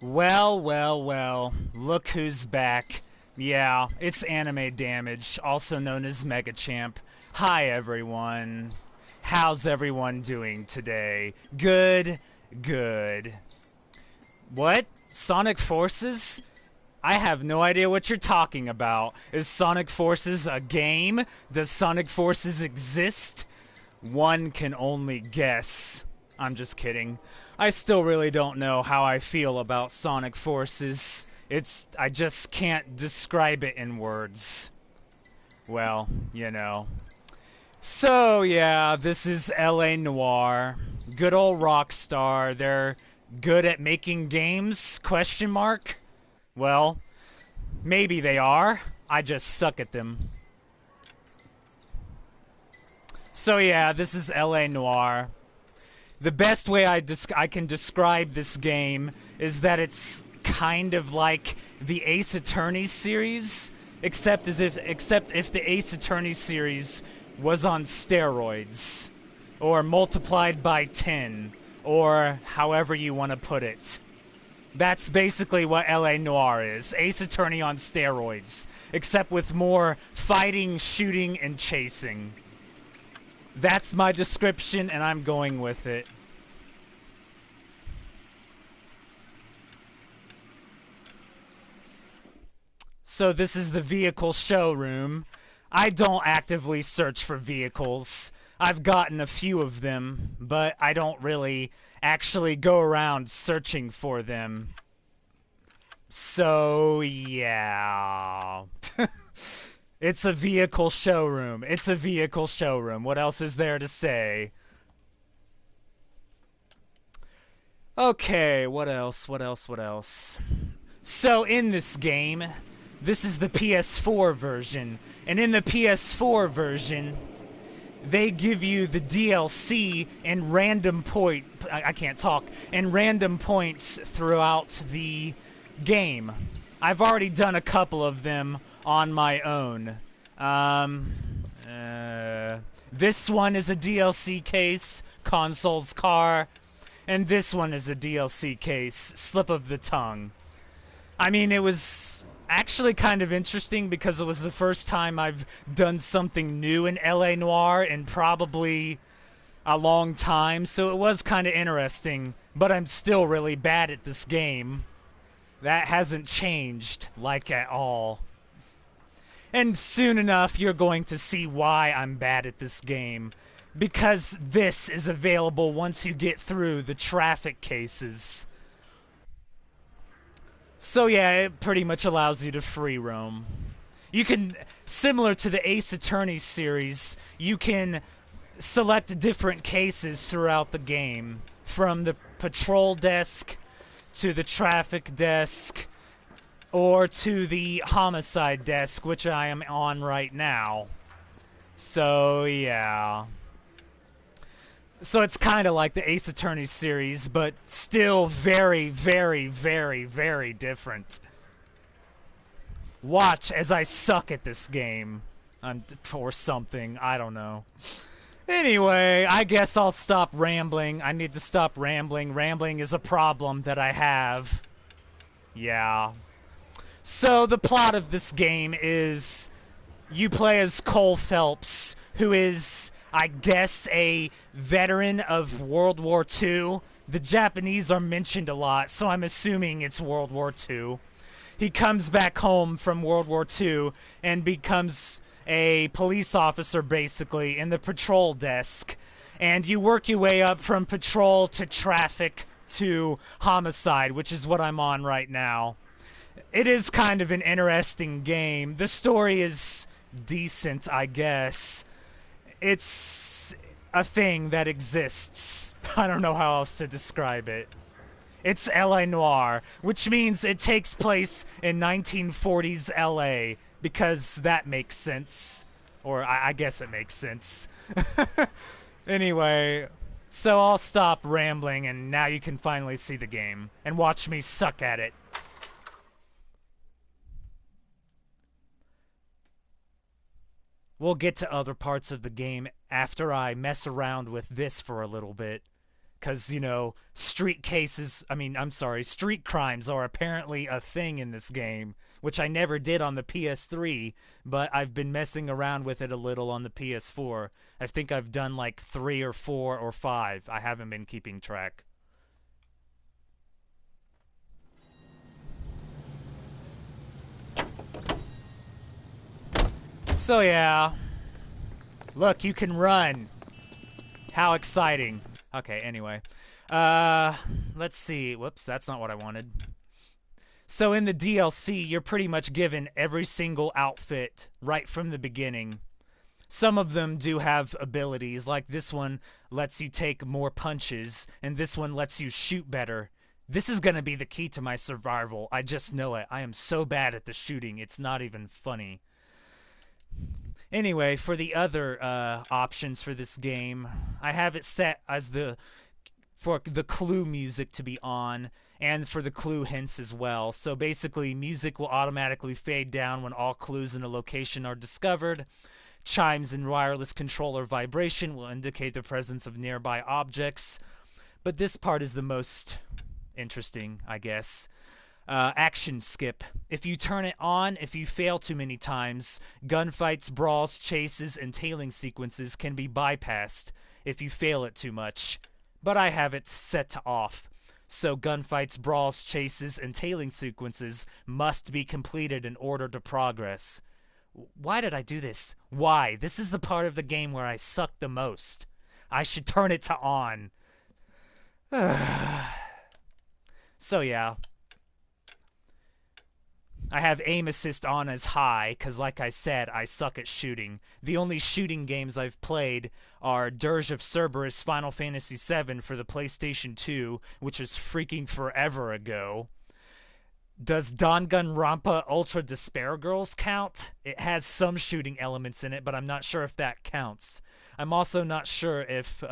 Well, well, well, look who's back. Yeah, it's Anime Damage, also known as Mega Champ. Hi, everyone. How's everyone doing today? Good, good. What? Sonic Forces? I have no idea what you're talking about. Is Sonic Forces a game? Does Sonic Forces exist? One can only guess. I'm just kidding. I still really don't know how I feel about Sonic Forces. I just can't describe it in words. Well, you know. So, yeah, this is LA Noire. Good old Rockstar. They're good at making games? Question mark? Well, maybe they are. I just suck at them. So yeah, this is LA Noire. The best way I can describe this game is that it's kind of like the Ace Attorney series, except if the Ace Attorney series was on steroids, or multiplied by 10, or however you want to put it. That's basically what LA Noire is. Ace Attorney on steroids, except with more fighting, shooting, and chasing. That's my description, and I'm going with it. So this is the vehicle showroom. I don't actively search for vehicles. I've gotten a few of them, but I don't really actually go around searching for them. So, yeah. It's a vehicle showroom. It's a vehicle showroom. What else is there to say? Okay, what else? What else? What else? So, in this game, this is the PS4 version. And in the PS4 version, they give you the DLC and random I can't talk. And random points throughout the game. I've already done a couple of them on my own. This one is a DLC case, Console's Car, and this one is a DLC case, Slip of the Tongue. I mean, it was actually kind of interesting because it was the first time I've done something new in LA Noire in probably a long time, so it was kind of interesting, but I'm still really bad at this game. That hasn't changed, like, at all. And soon enough, you're going to see why I'm bad at this game. Because this is available once you get through the traffic cases. So yeah, it pretty much allows you to free roam. You can, similar to the Ace Attorney series, you can select different cases throughout the game. From the patrol desk to the traffic desk, or to the homicide desk, which I am on right now. So, yeah. So it's kind of like the Ace Attorney series, but still very, very, very, very different. Watch as I suck at this game. Or something, I don't know. Anyway, I guess I'll stop rambling. I need to stop rambling. Rambling is a problem that I have. Yeah. So the plot of this game is you play as Cole Phelps, who is, I guess, a veteran of World War II. The Japanese are mentioned a lot, so I'm assuming it's World War II. He comes back home from World War II and becomes a police officer, basically, in the patrol desk. And you work your way up from patrol to traffic to homicide, which is what I'm on right now. It is kind of an interesting game. The story is decent, I guess. It's a thing that exists. I don't know how else to describe it. It's LA Noire, which means it takes place in 1940s LA, because that makes sense. Or I guess it makes sense. Anyway, so I'll stop rambling, and now you can finally see the game and watch me suck at it. We'll get to other parts of the game after I mess around with this for a little bit. Because, you know, street crimes are apparently a thing in this game, which I never did on the PS3, but I've been messing around with it a little on the PS4. I think I've done like 3 or 4 or 5. I haven't been keeping track. So yeah. Look, you can run. How exciting. Okay, anyway. Let's see. Whoops, that's not what I wanted. So in the DLC, you're pretty much given every single outfit right from the beginning. Some of them do have abilities, like this one lets you take more punches, and this one lets you shoot better. This is going to be the key to my survival. I just know it. I am so bad at the shooting, it's not even funny. Anyway, for the other options for this game, I have it set as for the clue music to be on, and for the clue hints as well. So basically, music will automatically fade down when all clues in a location are discovered. Chimes and wireless controller vibration will indicate the presence of nearby objects. But this part is the most interesting, I guess. Action skip. If you turn it on, if you fail too many times, gunfights, brawls, chases, and tailing sequences can be bypassed if you fail it too much. But I have it set to off. So gunfights, brawls, chases, and tailing sequences must be completed in order to progress. Why did I do this? Why? This is the part of the game where I suck the most. I should turn it to on. So yeah. I have aim assist on as high, because like I said, I suck at shooting. The only shooting games I've played are Dirge of Cerberus Final Fantasy VII for the PlayStation 2, which was freaking forever ago. Does Danganronpa Ultra Despair Girls count? It has some shooting elements in it, but I'm not sure if that counts. I'm also not sure if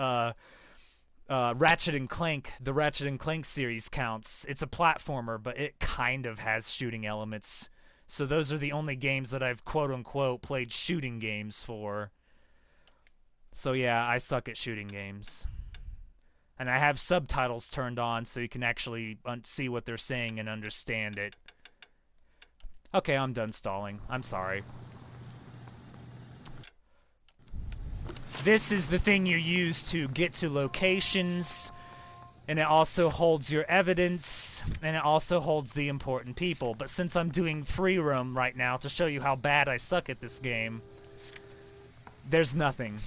Ratchet and Clank, the Ratchet and Clank series counts. It's a platformer, but it kind of has shooting elements. So those are the only games that I've quote-unquote played shooting games for. So yeah, I suck at shooting games. And I have subtitles turned on so you can actually see what they're saying and understand it. Okay, I'm done stalling. I'm sorry. This is the thing you use to get to locations, and it also holds your evidence, and it also holds the important people. But since I'm doing free roam right now to show you how bad I suck at this game, there's nothing.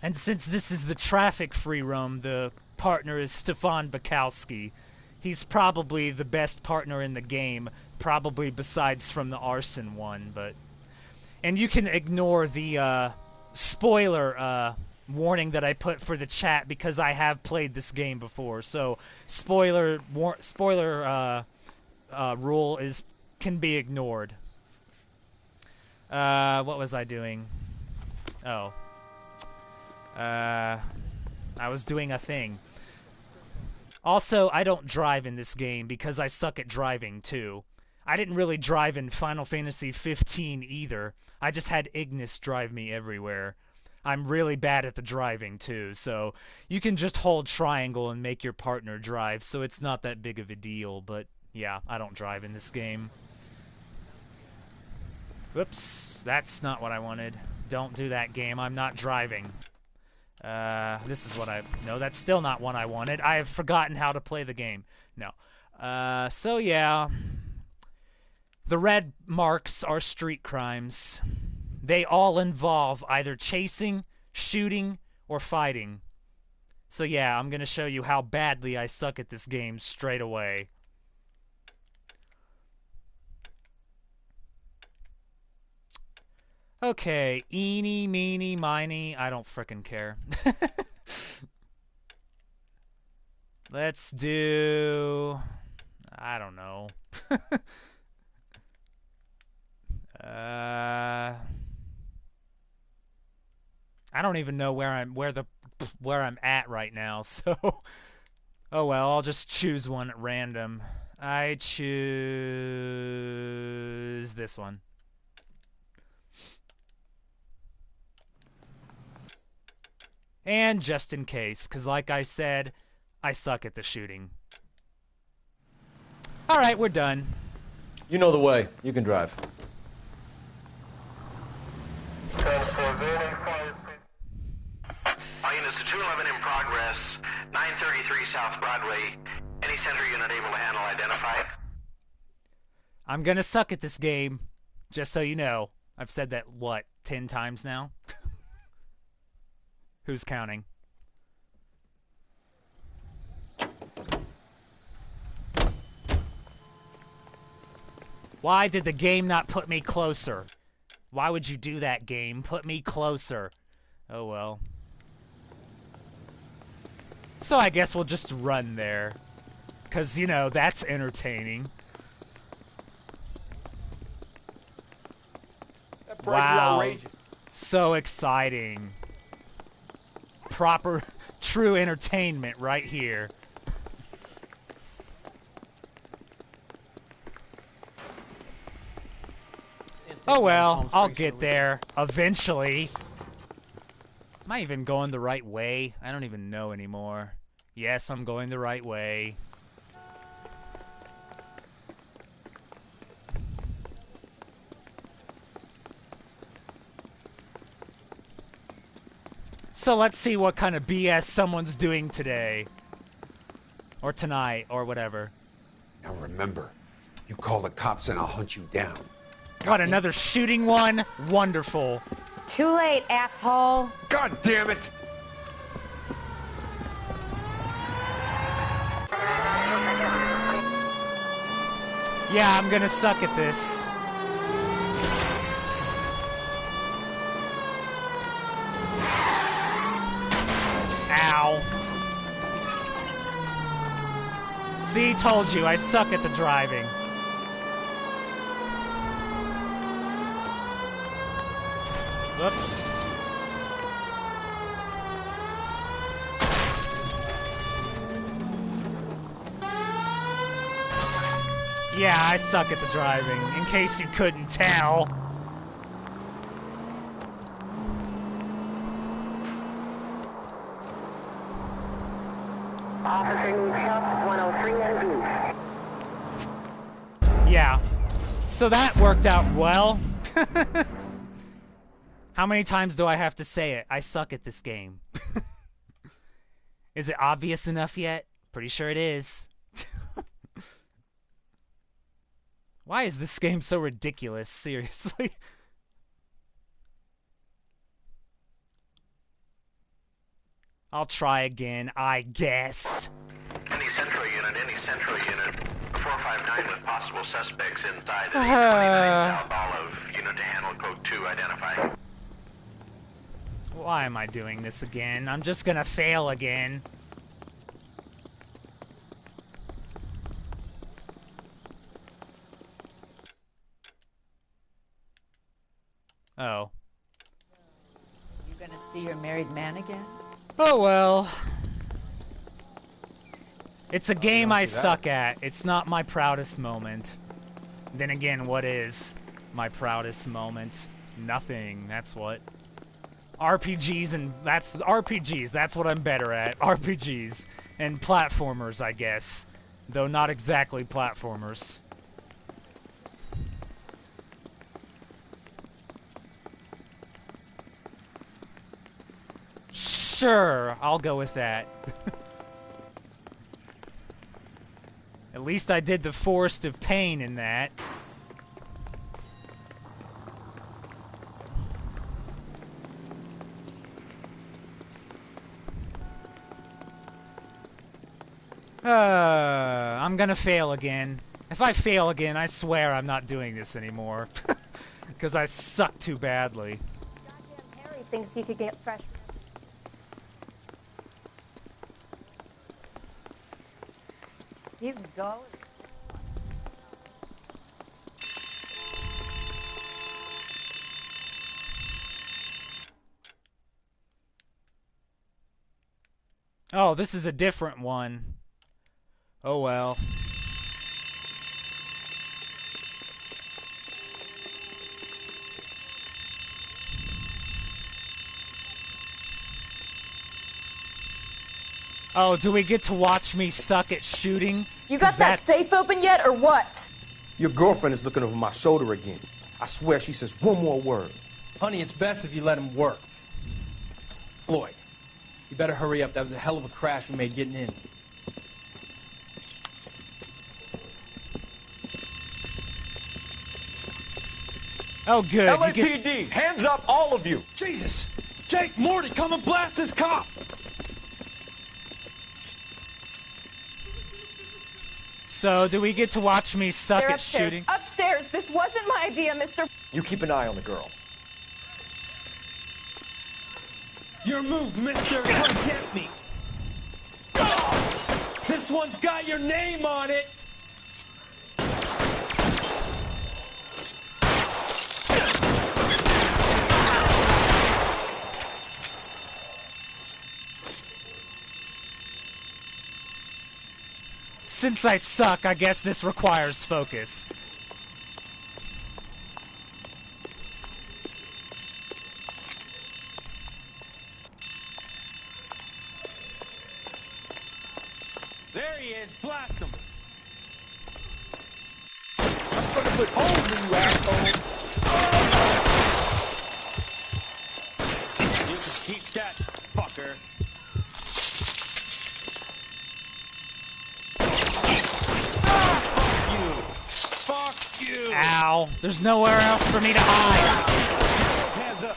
And since this is the traffic free roam, the partner is Stefan Bukowski. He's probably the best partner in the game, probably besides from the arson one, but... And you can ignore the, spoiler warning that I put for the chat because I have played this game before. So spoiler rule can be ignored. What was I doing? Oh, I was doing a thing. Also, I don't drive in this game because I suck at driving too. I didn't really drive in Final Fantasy 15 either. I just had Ignis drive me everywhere. I'm really bad at the driving too, so you can just hold triangle and make your partner drive, so it's not that big of a deal, but yeah, I don't drive in this game. Whoops, that's not what I wanted. Don't do that, game. I'm not driving. This is what no, that's still not what I wanted. I have forgotten how to play the game. No. So yeah. The red marks are street crimes. They all involve either chasing, shooting, or fighting. So yeah, I'm gonna show you how badly I suck at this game straight away. Okay, eeny, meeny, miny, I don't frickin' care. Let's do... I don't know. I don't even know where I'm at right now, so oh well, I'll just choose one at random. I choose this one. And just in case, because like I said, I suck at the shooting. Alright, we're done. You know the way. You can drive. All units to 211 in progress, 933 South Broadway. Any center unit able to handle identify? I'm gonna suck at this game, just so you know. I've said that, what, 10 times now? Who's counting? Why did the game not put me closer? Why would you do that, game? Put me closer. Oh well. So I guess we'll just run there. Because, you know, that's entertaining. That price is outrageous. So exciting. Proper, true entertainment right here. Oh well, I'll get there eventually. Am I even going the right way? I don't even know anymore. Yes, I'm going the right way. So let's see what kind of BS someone's doing today. Or tonight, or whatever. Now remember, you call the cops and I'll hunt you down. What, another shooting one? Wonderful. Too late, asshole. God damn it! Yeah, I'm gonna suck at this. Ow. See, told you, I suck at the driving. Whoops. Yeah, I suck at the driving, in case you couldn't tell. Officer needs help, 103 and Yeah. So that worked out well. How many times do I have to say it? I suck at this game. Is it obvious enough yet? Pretty sure it is. Why is this game so ridiculous? Seriously. I'll try again, I guess. Any central unit, 459 with possible suspects inside of 829 South Olive. Unit to handle code 2 identify. Why am I doing this again? I'm just gonna fail again. Oh. You gonna see your married man again? Oh well. It's a game I suck at. It's not my proudest moment. Then again, what is my proudest moment? Nothing, that's what. RPGs and that's what I'm better at. RPGs and platformers, I guess. Though not exactly platformers. Sure, I'll go with that. At least I did the Forest of Pain in that. I'm gonna fail again. If I fail again, I swear I'm not doing this anymore. Because I suck too badly. Goddamn Harry thinks he could get fresh. He's dull. Oh, this is a different one. Oh well. Oh, do we get to watch me suck at shooting? You got that safe open yet, or what? Your girlfriend is looking over my shoulder again. I swear she says one more word. Honey, it's best if you let him work. Floyd, you better hurry up. That was a hell of a crash we made getting in. Oh, good. LAPD, hands up, all of you. Jesus! Jake, Morty, come and blast this cop! So, do we get to watch me suck They're at upstairs. shooting? Upstairs! This wasn't my idea, mister. You keep an eye on the girl. Your move, mister! Come get me! This one's got your name on it! Since I suck, I guess this requires focus. There he is! Blast him! I'm gonna put holes in you, asshole. You can keep that, fucker. Fuck you! Ow. There's nowhere else for me to hide. Hands up!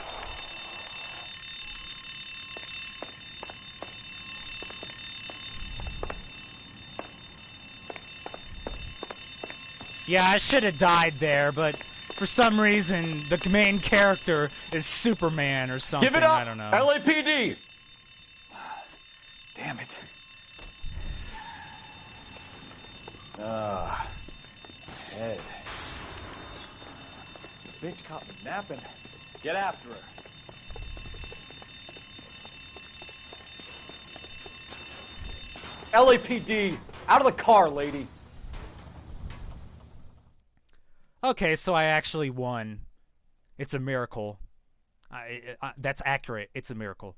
Yeah, I should have died there, but for some reason, the main character is Superman or something. Give it up, I don't know. LAPD. Damn it. Head. Bitch caught me napping. Get after her. LAPD, out of the car, lady. Okay, so I actually won. It's a miracle. That's accurate. It's a miracle.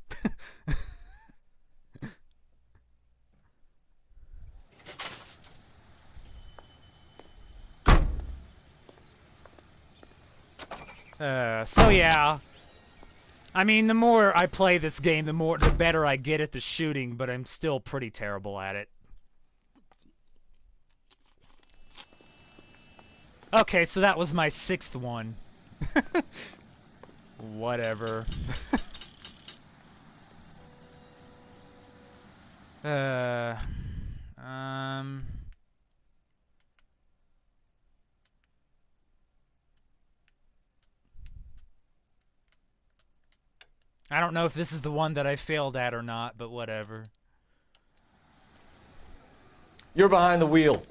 So yeah. I mean, the more I play this game, the better I get at the shooting, but I'm still pretty terrible at it. Okay, so that was my 6th one. Whatever. I don't know if this is the one that I failed at or not, but whatever. You're behind the wheel.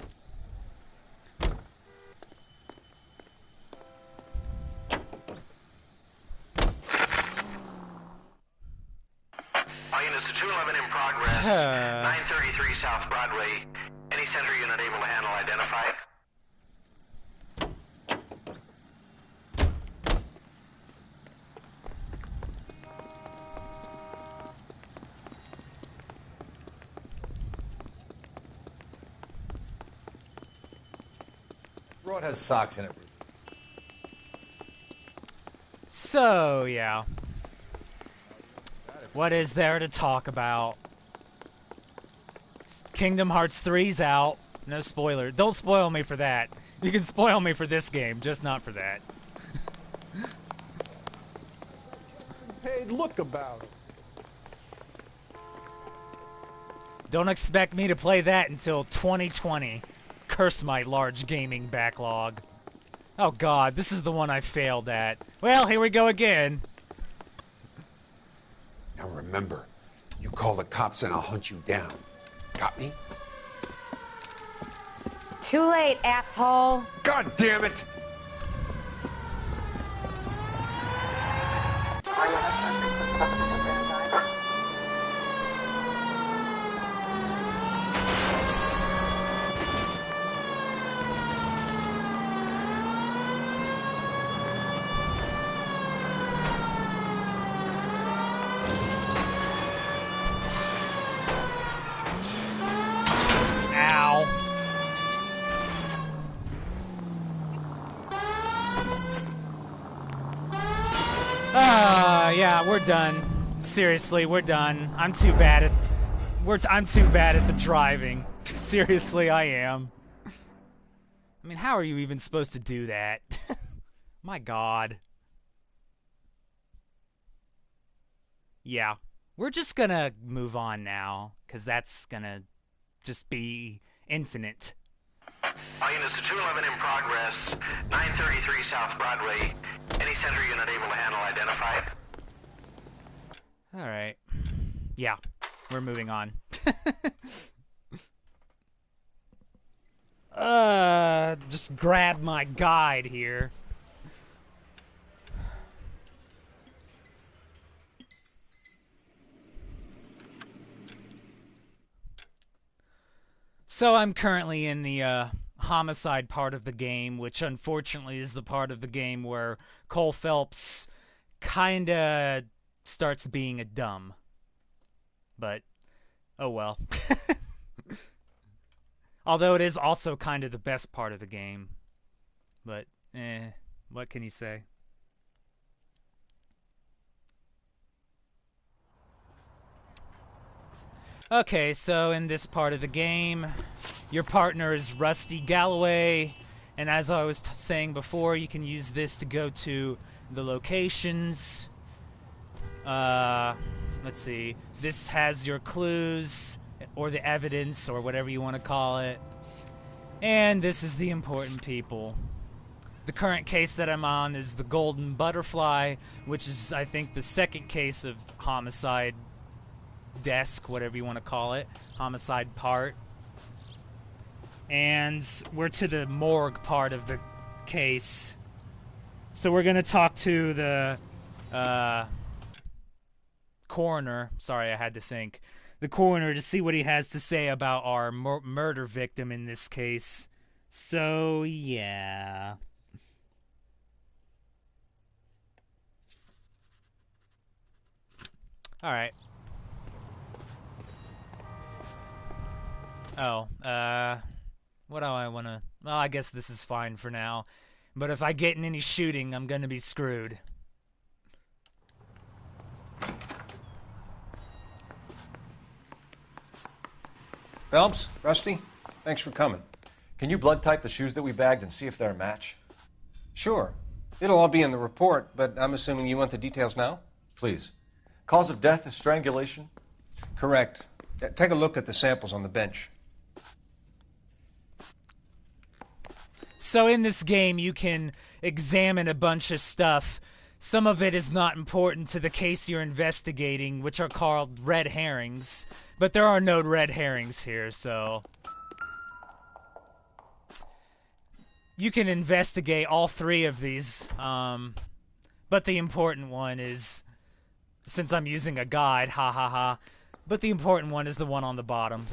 All units to 211 in progress. 933 South Broadway. Any center unit able to handle, identify. Road has socks in it. So, yeah. What is there to talk about? Kingdom Hearts 3's out. No spoiler. Don't spoil me for that. You can spoil me for this game, just not for that. Hey, look about it. Don't expect me to play that until 2020. Curse my large gaming backlog. Oh god, this is the one I failed at. Well, here we go again. Now remember, you call the cops and I'll hunt you down. Got me? Too late, asshole. God damn it! Yeah, we're done. Seriously, we're done. I'm too bad at the driving. Seriously, I am. I mean, how are you even supposed to do that? My God. Yeah. We're just gonna move on now, because that's gonna just be infinite. All units to 211 in progress, 933 South Broadway. Any center unit able to handle identify? Alright. Yeah, we're moving on. Just grab my guide here. So I'm currently in the homicide part of the game, which unfortunately is the part of the game where Cole Phelps kinda starts being a dumb. But, oh well. Although it is also kind of the best part of the game. But, what can you say? Okay, so in this part of the game, your partner is Rusty Galloway, and as I was saying before, you can use this to go to the locations. Let's see. This has your clues, or the evidence, or whatever you want to call it. And this is the important people. The current case that I'm on is the Golden Butterfly, which is, I think, the second case of homicide desk, whatever you want to call it, homicide part. And we're to the morgue part of the case. So we're going to talk to the coroner. Sorry, I had to think. The coroner to see what he has to say about our murder victim in this case. So, yeah. Alright. Oh, what do I want to... Well, I guess this is fine for now. But if I get in any shooting, I'm gonna be screwed. Phelps, Rusty, thanks for coming. Can you blood type the shoes that we bagged and see if they're a match? Sure. It'll all be in the report, but I'm assuming you want the details now? Please. Cause of death is strangulation? Correct. Take a look at the samples on the bench. So in this game, you can examine a bunch of stuff. Some of it is not important to the case you're investigating, which are called red herrings. But there are no red herrings here, so... You can investigate all three of these, but the important one is... Since I'm using a guide, ha ha ha. But the important one is the one on the bottom.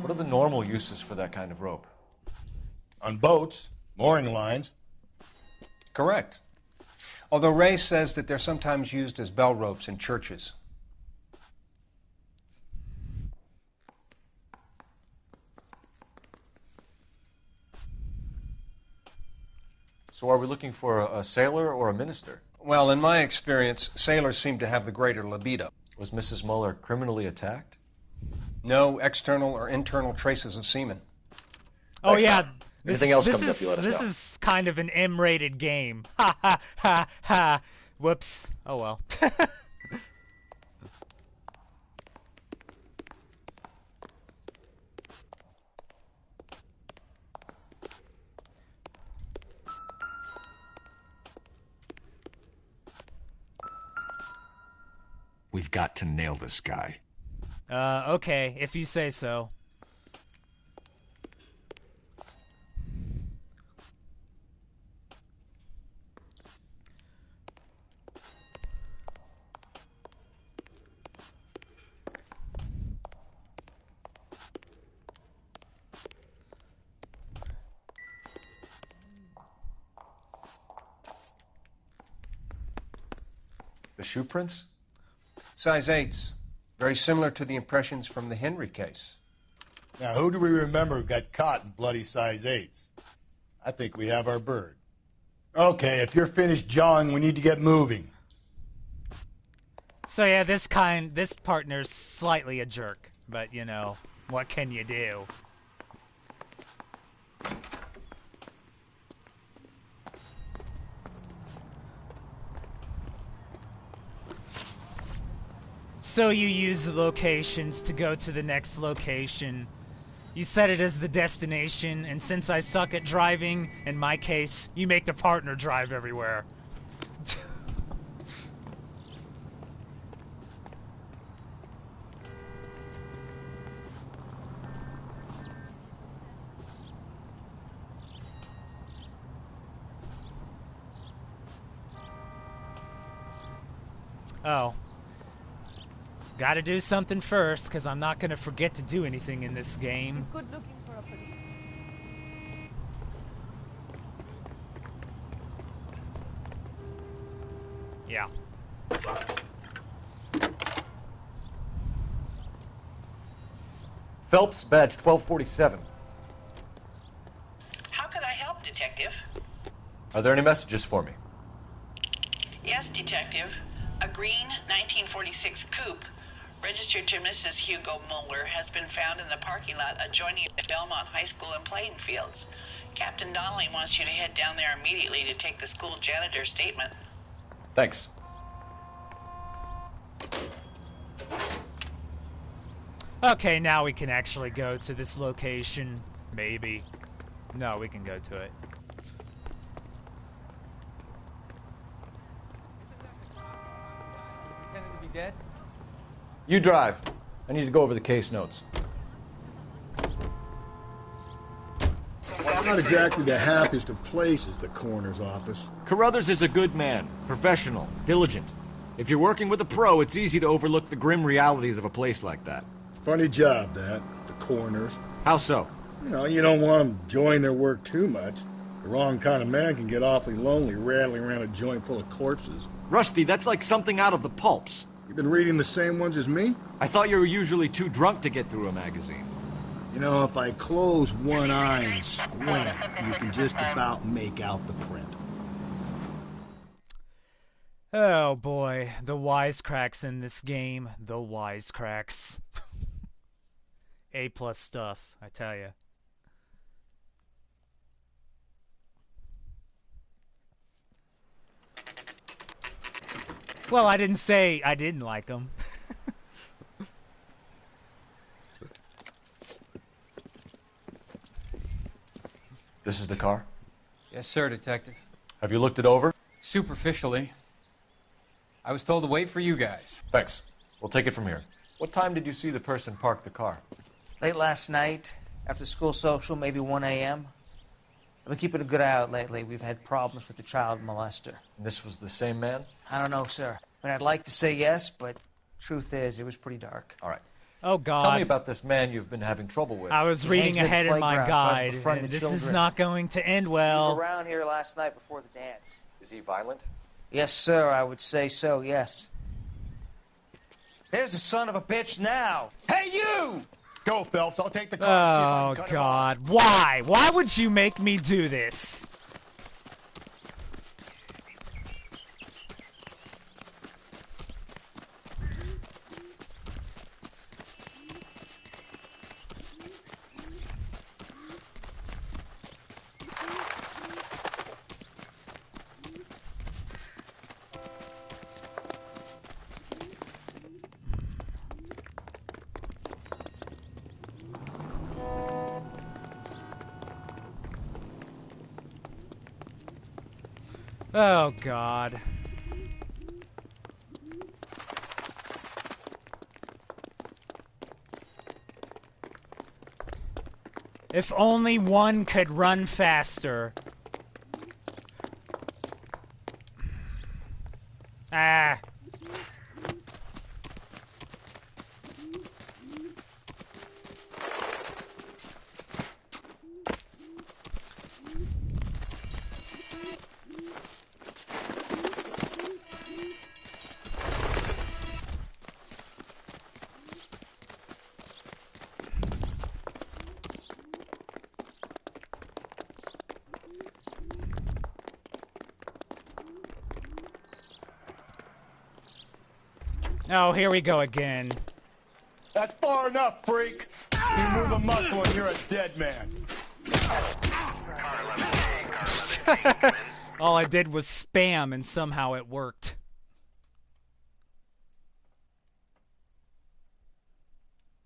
What are the normal uses for that kind of rope? On boats, mooring lines. Correct. Although Ray says that they're sometimes used as bell ropes in churches. So are we looking for a sailor or a minister? Well, in my experience, sailors seem to have the greater libido. Was Mrs. Muller criminally attacked? No external or internal traces of semen. Oh yeah, this this is kind of an M-rated game. Ha ha ha ha. Whoops. Oh well. We've got to nail this guy. Okay, if you say so. The shoe prints? Size 8s. Very similar to the impressions from the Henry case. Now, who do we remember who got caught in bloody size 8s? I think we have our bird. Okay, if you're finished jawing, we need to get moving. So yeah, this partner's slightly a jerk, but you know, what can you do? So you use the locations to go to the next location. You set it as the destination, and since I suck at driving, in my case, you make the partner drive everywhere. Oh. Gotta do something first, because I'm not gonna forget to do anything in this game. He's good looking for a police. Yeah. Phelps, badge 1247. How could I help, Detective? Are there any messages for me? Yes, Detective. A green 1946 coupe, registered to Mrs. Hugo Mueller, has been found in the parking lot adjoining the Belmont High School and playing fields. Captain Donnelly wants you to head down there immediately to take the school janitor's statement. Thanks. Okay, now we can actually go to this location. Maybe. No, we can go to it. Pretending to be dead? You drive. I need to go over the case notes. Not exactly the happiest of places, the coroner's office. Carruthers is a good man, professional, diligent. If you're working with a pro, it's easy to overlook the grim realities of a place like that. Funny job, that, the coroner's. How so? You know, you don't want them enjoying their work too much. The wrong kind of man can get awfully lonely rattling around a joint full of corpses. Rusty, that's like something out of the pulps. You've been reading the same ones as me? I thought you were usually too drunk to get through a magazine. You know, if I close one eye and squint, you can just about make out the print. Oh boy, the wisecracks in this game. The wisecracks. A+ stuff, I tell ya. Well, I didn't say I didn't like them. This is the car? Yes, sir, Detective. Have you looked it over? Superficially. I was told to wait for you guys. Thanks. We'll take it from here. What time did you see the person park the car? Late last night, after school social, maybe 1 a.m. I've been keeping a good eye out lately. We've had problems with the child molester. And this was the same man? I don't know, sir. I mean, I'd like to say yes, but truth is, it was pretty dark. All right. Oh, God. Tell me about this man you've been having trouble with. I was reading ahead in my guide, and this is not going to end well. He was around here last night before the dance. Is he violent? Yes, sir, I would say so, yes. There's the son of a bitch now. Hey, you! Go, Phelps. I'll take the car. Oh, God. Why? Why would you make me do this? Oh, God. If only one could run faster. Ah. Oh, here we go again. That's far enough, freak. You move a muscle and you're a dead man. All I did was spam and somehow it worked.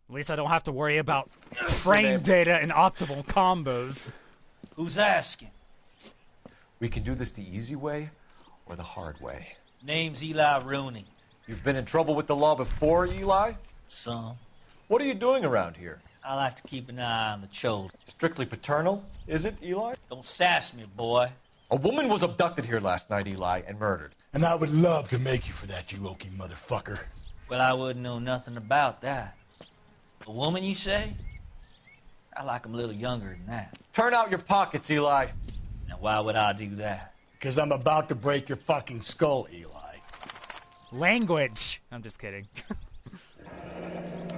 At least I don't have to worry about frame data and optimal combos. Who's asking? We can do this the easy way or the hard way. Name's Eli Rooney. You've been in trouble with the law before, Eli? Some. What are you doing around here? I like to keep an eye on the children. Strictly paternal, is it, Eli? Don't sass me, boy. A woman was abducted here last night, Eli, and murdered. And I would love to make you for that, you oaky motherfucker. Well, I wouldn't know nothing about that. A woman, you say? I like 'em a little younger than that. Turn out your pockets, Eli. Now, why would I do that? Because I'm about to break your fucking skull, Eli. Language. I'm just kidding.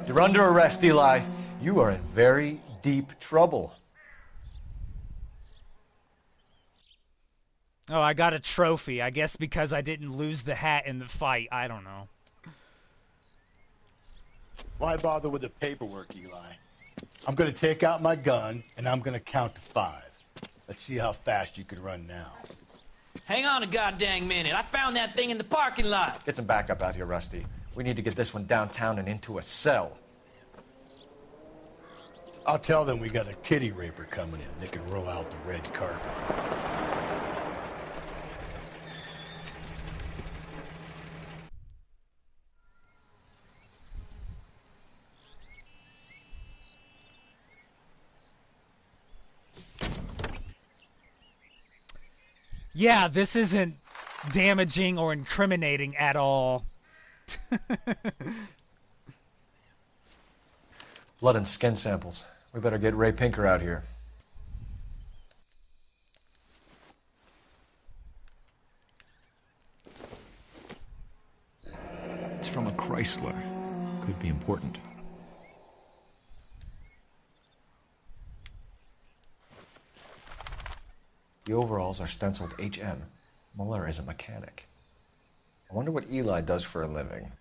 You're under arrest, Eli. You are in very deep trouble. Oh, I got a trophy. I guess because I didn't lose the hat in the fight. I don't know. Why bother with the paperwork, Eli? I'm going to take out my gun, and I'm going to count to 5. Let's see how fast you can run now. Hang on a goddamn minute. I found that thing in the parking lot. Get some backup out here, Rusty. We need to get this one downtown and into a cell. I'll tell them we got a kitty raper coming in. They can roll out the red carpet. Yeah, this isn't damaging or incriminating at all. Blood and skin samples. We better get Ray Pinker out here. It's from a Chrysler. Could be important. The overalls are stenciled HM. Muller is a mechanic. I wonder what Eli does for a living.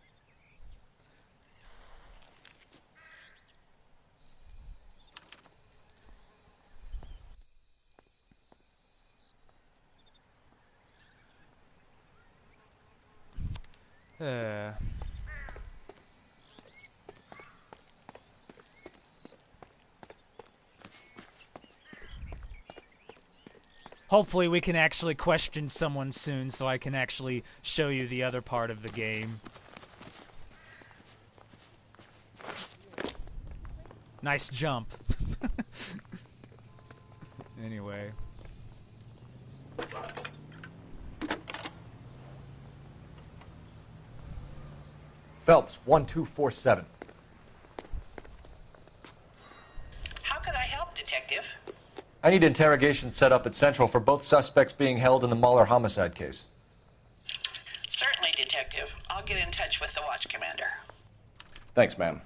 Hopefully we can actually question someone soon so I can actually show you the other part of the game. Nice jump. Anyway. Phelps, 1247. How could I help, Detective? I need interrogation set up at Central for both suspects being held in the Muller homicide case. Certainly, Detective. I'll get in touch with the watch commander. Thanks, ma'am.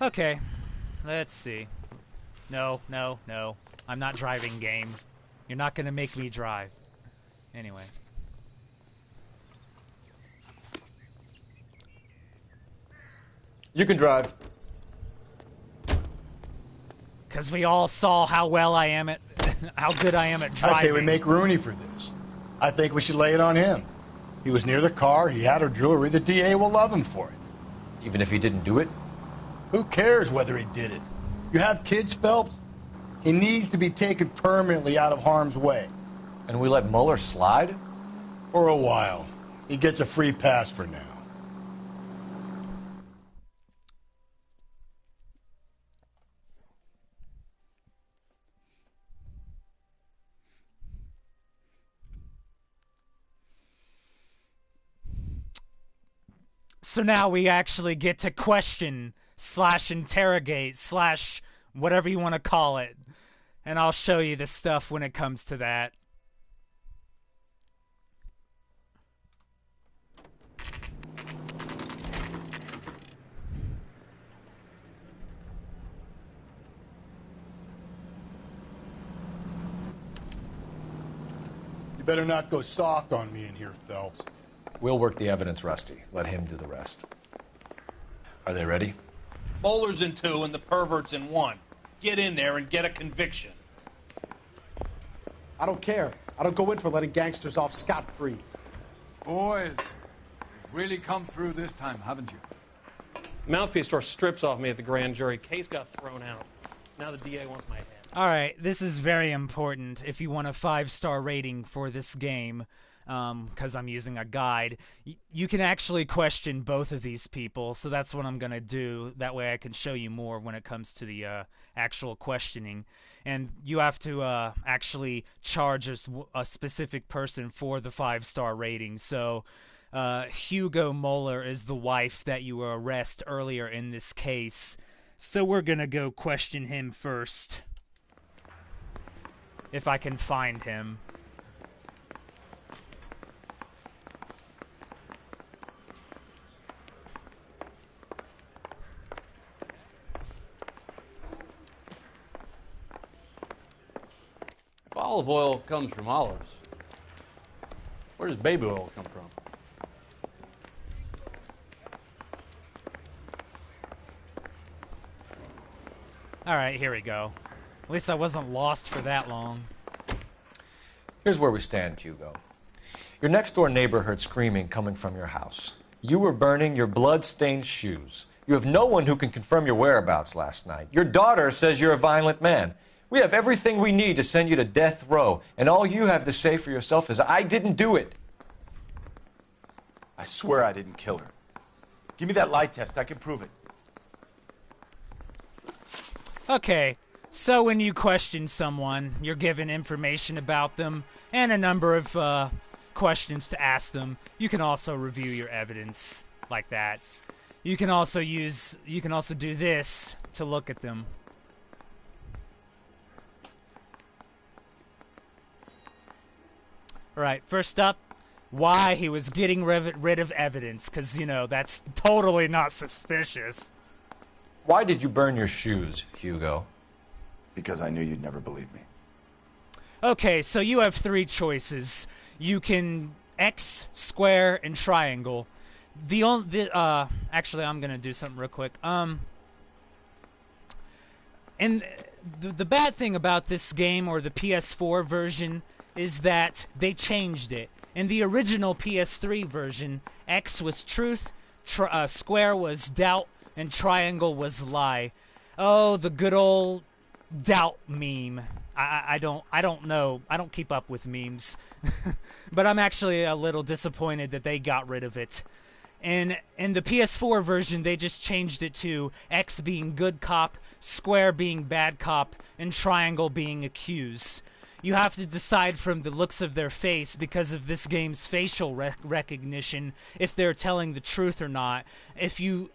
Okay, let's see. No, no, no. I'm not driving, game. You're not gonna make me drive. Anyway. You can drive. Because we all saw how well I am at... how good I am at driving. I say we make Rooney for this. I think we should lay it on him. He was near the car, he had her jewelry, the DA will love him for it. Even if he didn't do it? Who cares whether he did it? You have kids, Phelps? He needs to be taken permanently out of harm's way. And we let Muller slide? For a while. He gets a free pass for now. So now we actually get to question / interrogate / whatever you want to call it. And I'll show you the stuff when it comes to that. You better not go soft on me in here, Phelps. We'll work the evidence, Rusty. Let him do the rest. Are they ready? Bowler's in 2 and the pervert's in 1. Get in there and get a conviction. I don't care. I don't go in for letting gangsters off scot-free. Boys, you've really come through this time, haven't you? Mouthpiece tore strips off me at the grand jury. Case got thrown out. Now the DA wants my head. Alright, this is very important if you want a 5-star rating for this game, because I'm using a guide. You can actually question both of these people, so that's what I'm going to do. That way I can show you more when it comes to the actual questioning. And you have to actually charge a specific person for the 5-star rating. So Hugo Moeller is the wife that you arrest earlier in this case. So we're going to go question him first. If I can find him. If olive oil comes from olives, where does baby oil come from? Alright, here we go. At least I wasn't lost for that long. Here's where we stand, Hugo. Your next-door neighbor heard screaming coming from your house. You were burning your blood-stained shoes. You have no one who can confirm your whereabouts last night. Your daughter says you're a violent man. We have everything we need to send you to death row, and all you have to say for yourself is, I didn't do it. I swear I didn't kill her. Give me that lie test. I can prove it. Okay, so when you question someone, you're given information about them and a number of questions to ask them. You can also review your evidence like that. You can also do this to look at them. Alright, first up, why he was getting rid of evidence, because, you know, that's totally not suspicious. Why did you burn your shoes, Hugo? Because I knew you'd never believe me. Okay, so you have 3 choices. You can X, square, and triangle. Actually, I'm gonna do something real quick. And the bad thing about this game, or the PS4 version, is that they changed it. In the original PS3 version, X was truth, square was doubt, and triangle was lie. Oh, the good old doubt meme. I don't know. I don't keep up with memes. But I'm actually a little disappointed that they got rid of it. And in the PS4 version, they just changed it to X being good cop, square being bad cop, and triangle being accused. You have to decide from the looks of their face, because of this game's facial recognition, if they're telling the truth or not. If you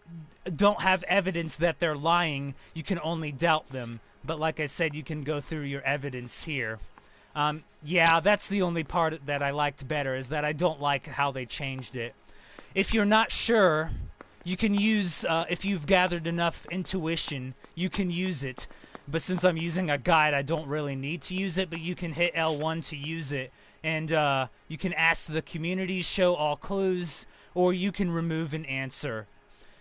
don't have evidence that they're lying, you can only doubt them. But like I said, you can go through your evidence here. Yeah, that's the only part that I liked better, is that I don't like how they changed it. If you're not sure, you can use, if you've gathered enough intuition, you can use it. But since I'm using a guide, I don't really need to use it, but you can hit L1 to use it. And you can ask the community, show all clues, or you can remove an answer.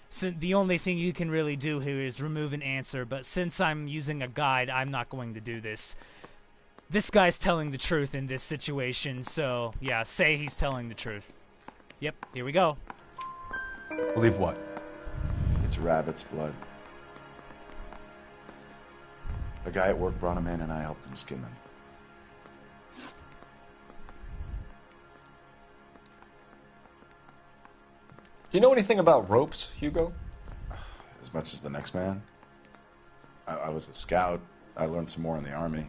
So the only thing you can really do here is remove an answer, but since I'm using a guide, I'm not going to do this. This guy's telling the truth in this situation, so yeah, say he's telling the truth. Yep, here we go. Believe what? It's rabbit's blood. A guy at work brought them in and I helped him skin them. Do you know anything about ropes, Hugo? As much as the next man. I was a scout. I learned some more in the army.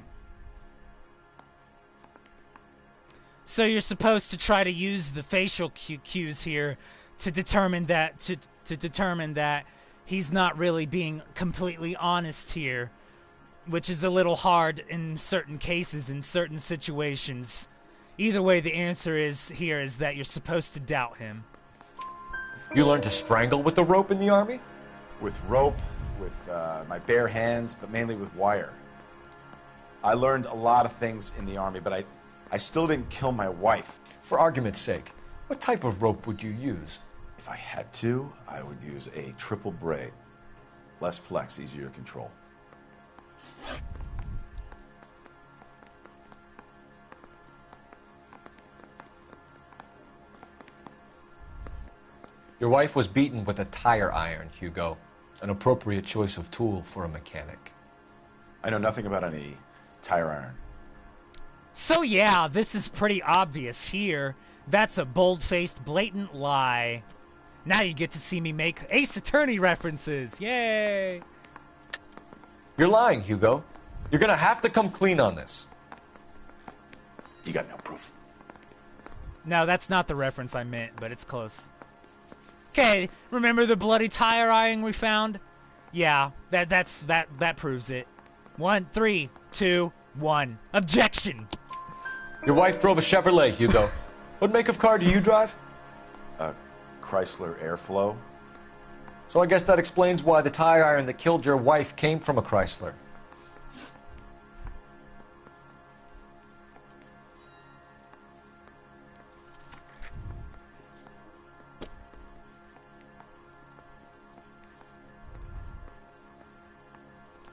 So you're supposed to try to use the facial cues here to determine that to determine that he's not really being completely honest here, which is a little hard in certain cases, in certain situations. Either way, the answer is that you're supposed to doubt him. You learned to strangle with the rope in the Army? With rope, with my bare hands, but mainly with wire. I learned a lot of things in the Army, but I still didn't kill my wife. For argument's sake, what type of rope would you use? If I had to, I would use a triple braid. Less flex, easier to control. Your wife was beaten with a tire iron, Hugo. An appropriate choice of tool for a mechanic. I know nothing about any tire iron. So yeah, this is pretty obvious here. That's a bold-faced, blatant lie. Now you get to see me make Ace Attorney references. Yay! You're lying, Hugo. You're gonna have to come clean on this. You got no proof. No, that's not the reference I meant, but it's close. Okay, remember the bloody tire iron we found? Yeah, that proves it. 1, 3, 2, 1. Objection! Your wife drove a Chevrolet, Hugo. What make of car do you drive? A Chrysler Airflow. So I guess that explains why the tire iron that killed your wife came from a Chrysler.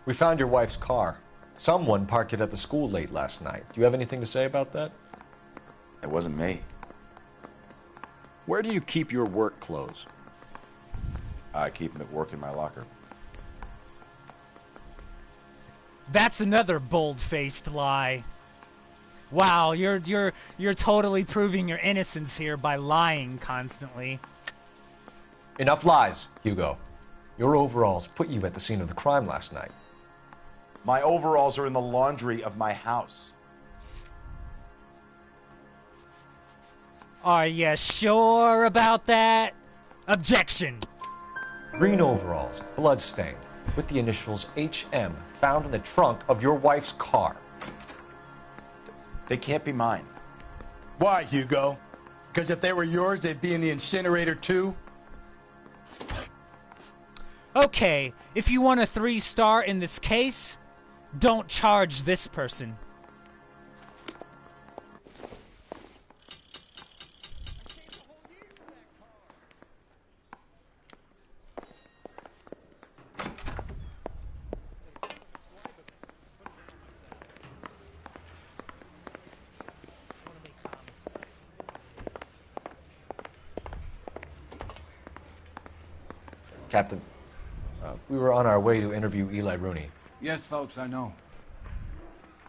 We found your wife's car. Someone parked it at the school late last night. Do you have anything to say about that? It wasn't me. Where do you keep your work clothes? I keep them at work in my locker. That's another bold-faced lie. Wow, you're totally proving your innocence here by lying constantly. Enough lies, Hugo. Your overalls put you at the scene of the crime last night. My overalls are in the laundry of my house. Are you sure about that? Objection. Green overalls, blood-stained, with the initials HM found in the trunk of your wife's car. They can't be mine. Why, Hugo? Because if they were yours, they'd be in the incinerator too? Okay, if you want a 3-star in this case, don't charge this person. Captain, we were on our way to interview Eli Rooney. Yes, Phelps, I know.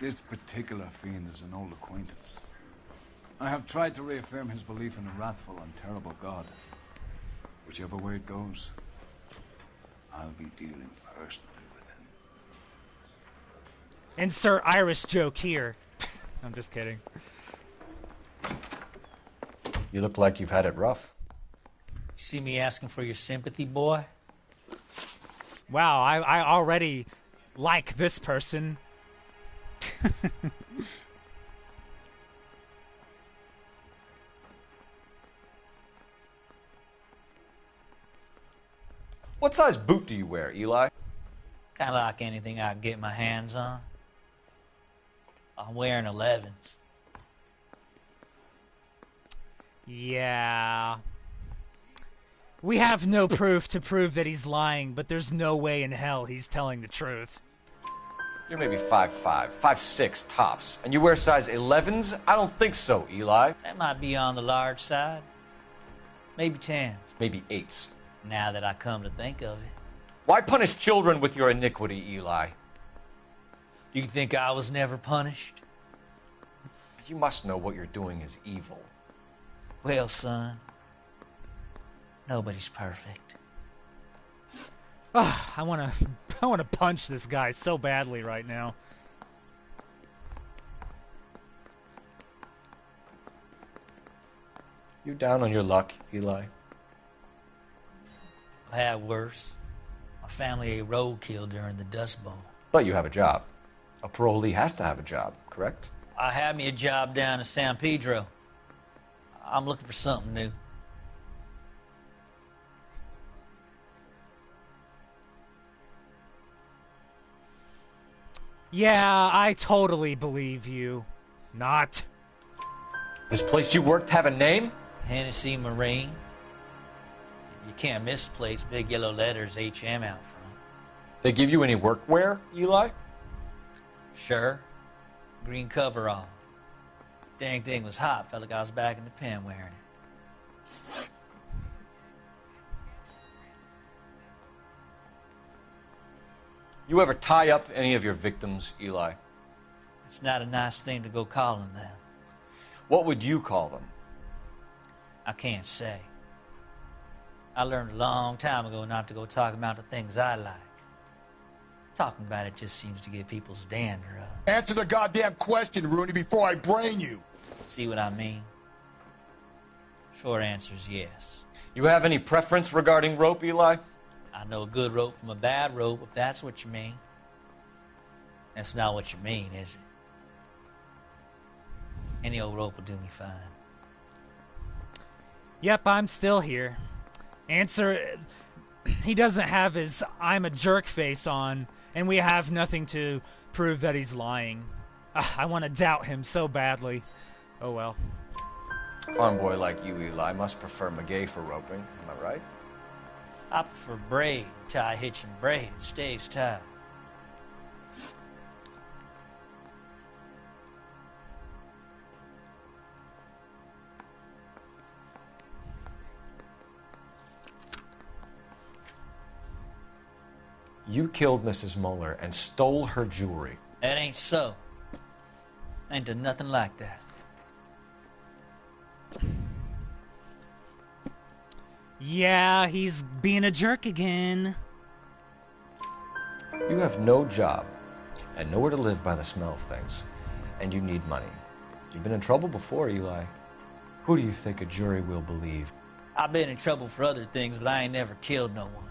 This particular fiend is an old acquaintance. I have tried to reaffirm his belief in a wrathful and terrible God. Whichever way it goes, I'll be dealing personally with him. Insert Irish joke here. I'm just kidding. You look like you've had it rough. You see me asking for your sympathy, boy? Wow, I already like this person. What size boot do you wear, Eli? Kind of like anything I can get my hands on. I'm wearing 11s. Yeah. We have no proof to prove that he's lying, but there's no way in hell he's telling the truth. You're maybe 5'5", 5'6", tops, and you wear size 11s? I don't think so, Eli. That might be on the large side. Maybe 10s. Maybe 8s. Now that I come to think of it. Why punish children with your iniquity, Eli? Do you think I was never punished? You must know what you're doing is evil. Well, son, nobody's perfect. I wanna punch this guy so badly right now. You down on your luck, Eli? I had worse. My family ate roadkill during the Dust Bowl. But you have a job. A parolee has to have a job, correct? I had me a job down in San Pedro. I'm looking for something new. Yeah, I totally believe you. Not. This place you worked have a name? Hennessy Marine. You can't miss the place. Big yellow letters, HM out front. They give you any workwear, Eli? Sure. Green coverall. Dang thing was hot. Felt like I was back in the pen wearing it. You ever tie up any of your victims, Eli? It's not a nice thing to go calling them. What would you call them? I can't say. I learned a long time ago not to go talking about the things I like. Talking about it just seems to get people's dander up. Answer the goddamn question, Rooney, before I brain you. See what I mean? Short answer is yes. You have any preference regarding rope, Eli? I know a good rope from a bad rope, if that's what you mean. That's not what you mean, is it? Any old rope will do me fine. Yep, I'm still here. Answer, he doesn't have his I'm a jerk face on, and we have nothing to prove that he's lying. I want to doubt him so badly. Oh well. Farm boy like you, Eli, must prefer McGay for roping, am I right? I prefer braid, tie, hitch, and braid. It stays tied. You killed Mrs. Muller and stole her jewelry. That ain't so. I ain't done nothing like that. Yeah, he's being a jerk again. You have no job and nowhere to live by the smell of things, and you need money. You've been in trouble before, Eli. Who do you think a jury will believe? I've been in trouble for other things, but I ain't never killed no one.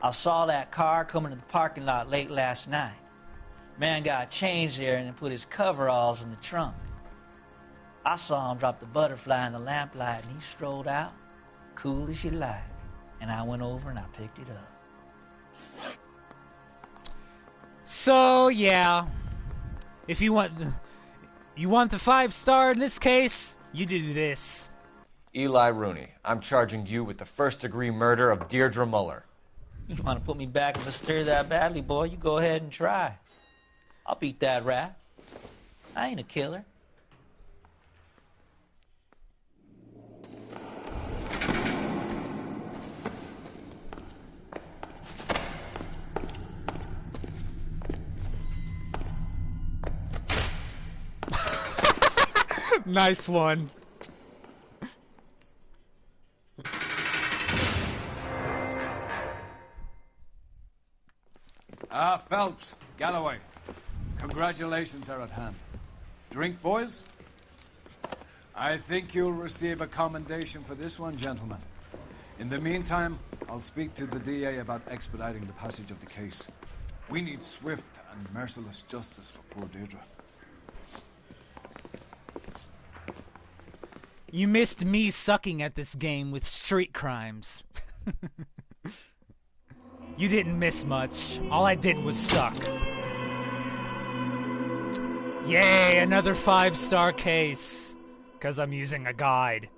I saw that car coming to the parking lot late last night. Man got changed there and then put his coveralls in the trunk. I saw him drop the butterfly in the lamplight and he strolled out, cool as you like. And I went over and I picked it up. So, yeah. If you want the 5-star in this case, you do this. Eli Rooney, I'm charging you with the first-degree murder of Deirdre Muller. You want to put me back in the stir that badly, boy? You go ahead and try. I'll beat that rap. I ain't a killer. Nice one. Phelps, Galloway. Congratulations are at hand. Drink, boys? I think you'll receive a commendation for this one, gentlemen. In the meantime, I'll speak to the DA about expediting the passage of the case. We need swift and merciless justice for poor Deirdre. You missed me sucking at this game with street crimes. You didn't miss much. All I did was suck. Yay, another 5-star case. 'Cause I'm using a guide.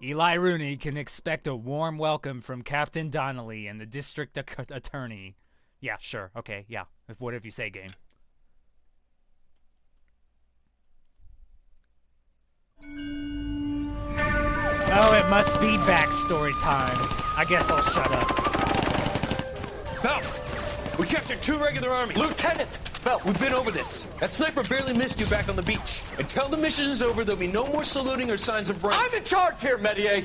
Eli Rooney can expect a warm welcome from Captain Donnelly and the district attorney. Yeah, sure. Okay, yeah. Whatever you say, game. Oh, it must be backstory time. I guess I'll shut up. Phelps! We captured 2 regular army. Lieutenant! Phelps, we've been over this. That sniper barely missed you back on the beach. Until the mission is over, there'll be no more saluting or signs of rank. I'm in charge here, Medier!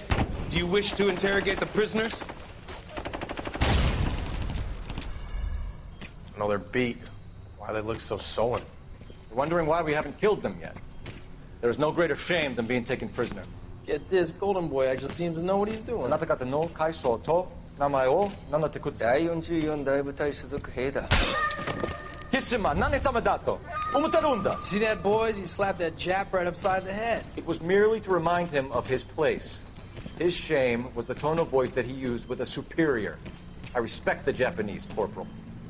Do you wish to interrogate the prisoners? No, they're beat. Why they look so sullen? You're wondering why we haven't killed them yet. There is no greater shame than being taken prisoner. Yet this golden boy actually seems to know what he's doing. あなた方の階層と名前を名乗ってください。第44大部隊所属兵だ。See that, boys? He slapped that Jap right upside the head. It was merely to remind him of his place. His shame was the tone of voice that he used with a superior. I respect the Japanese, Corporal.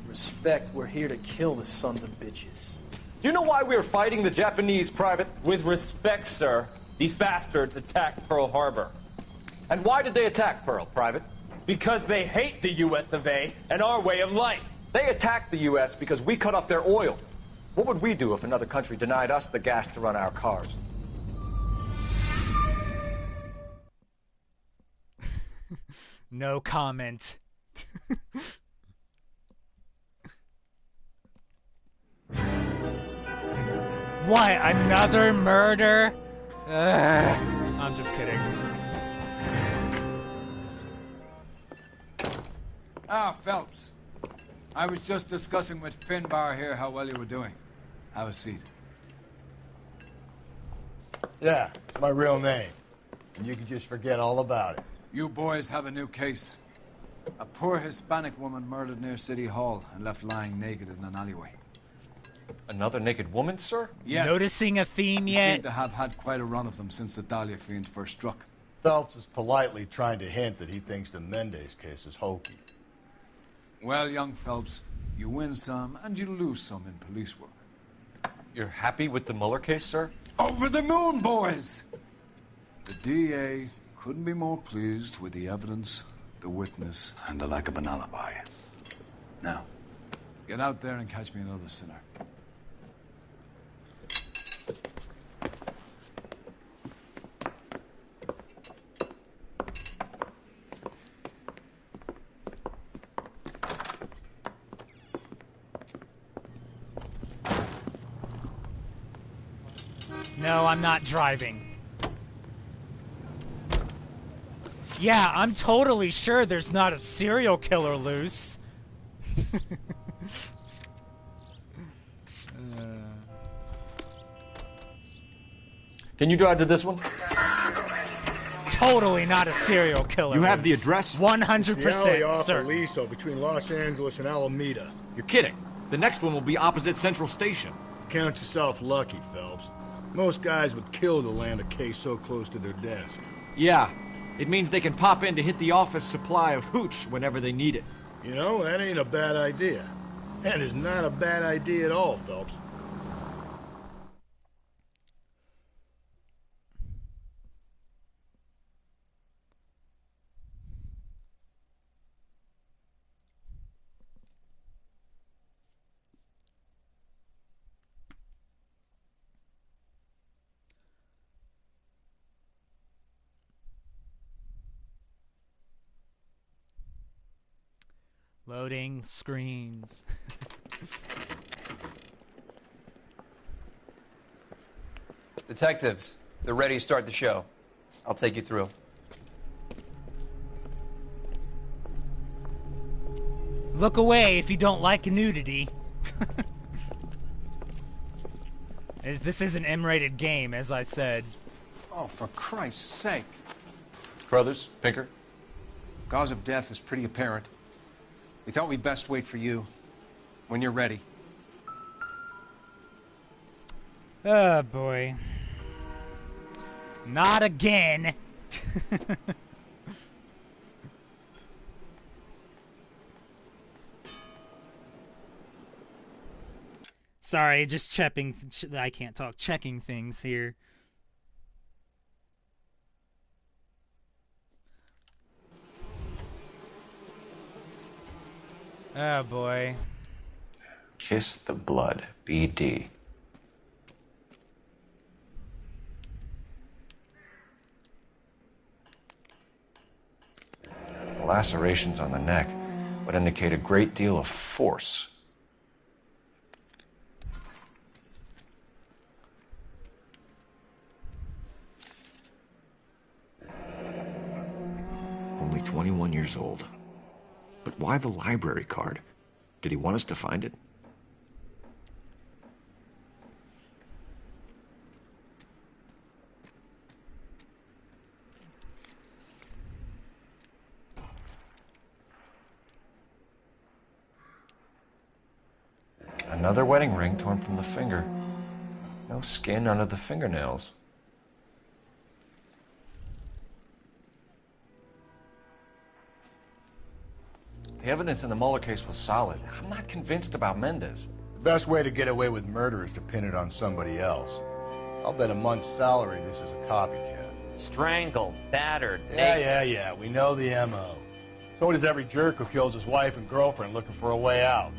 Respect, we're here to kill the sons of bitches. Do you know why we are fighting the Japanese, Private? With respect, sir, these bastards attacked Pearl Harbor. And why did they attack Pearl, Private? Because they hate the US of A and our way of life. They attacked the US because we cut off their oil. What would we do if another country denied us the gas to run our cars? No comment. What? Another murder? I'm just kidding. Ah, Phelps. I was just discussing with Finbar here how well you were doing. Have a seat. Yeah, it's my real name. And you can just forget all about it. You boys have a new case. A poor Hispanic woman murdered near City Hall and left lying naked in an alleyway. Another naked woman, sir? Yes. Noticing a theme You yet? seem to have had quite a run of them since the Dahlia fiend first struck. Phelps is politely trying to hint that he thinks the Mendez case is hokey. Well, young Phelps, you win some and you lose some in police work. You're happy with the Mueller case, sir? Over the moon, boys! The DA couldn't be more pleased with the evidence, the witness, and the lack of an alibi. Now, get out there and catch me another sinner. No, I'm not driving. Yeah, I'm totally sure there's not a serial killer loose. Can you drive to this one? Totally not a serial killer. You have the loose. address? 100%, The alley off sir. Aliso between Los Angeles and Alameda. You're kidding. The next one will be opposite Central Station. Count yourself lucky, Phelps. Most guys would kill to land a case so close to their desk. Yeah. It means they can pop in to hit the office supply of hooch whenever they need it. You know, that ain't a bad idea. That is not a bad idea at all, Phelps. Loading screens. Detectives, they're ready to start the show. I'll take you through. Look away if you don't like nudity. This is an M-rated game, as I said. Oh, for Christ's sake. Brothers, Pinker? Cause of death is pretty apparent. We thought we'd best wait for you. When you're ready. Oh, boy. Not again. Sorry, just checking. I can't talk. Checking things here. Oh boy. Kiss the blood, BD. Lacerations on the neck would indicate a great deal of force. Only 21 years old. But why the library card? Did he want us to find it? Another wedding ring torn from the finger. No skin under the fingernails. The evidence in the Mueller case was solid. I'm not convinced about Mendez. The best way to get away with murder is to pin it on somebody else. I'll bet a month's salary this is a copycat. Strangled, battered, Yeah, we know the M.O. So does every jerk who kills his wife and girlfriend looking for a way out.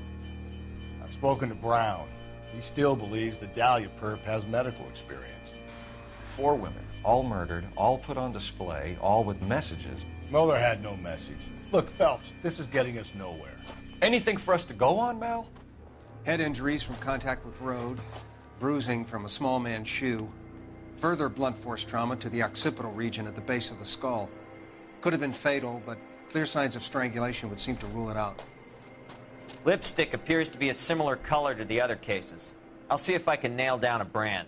I've spoken to Brown. He still believes the Dahlia perp has medical experience. 4 women, all murdered, all put on display, all with messages. Mueller had no message. Look, Phelps, this is getting us nowhere. Anything for us to go on, Mal? Head injuries from contact with road, bruising from a small man's shoe, further blunt force trauma to the occipital region at the base of the skull. Could have been fatal, but clear signs of strangulation would seem to rule it out. Lipstick appears to be a similar color to the other cases. I'll see if I can nail down a brand.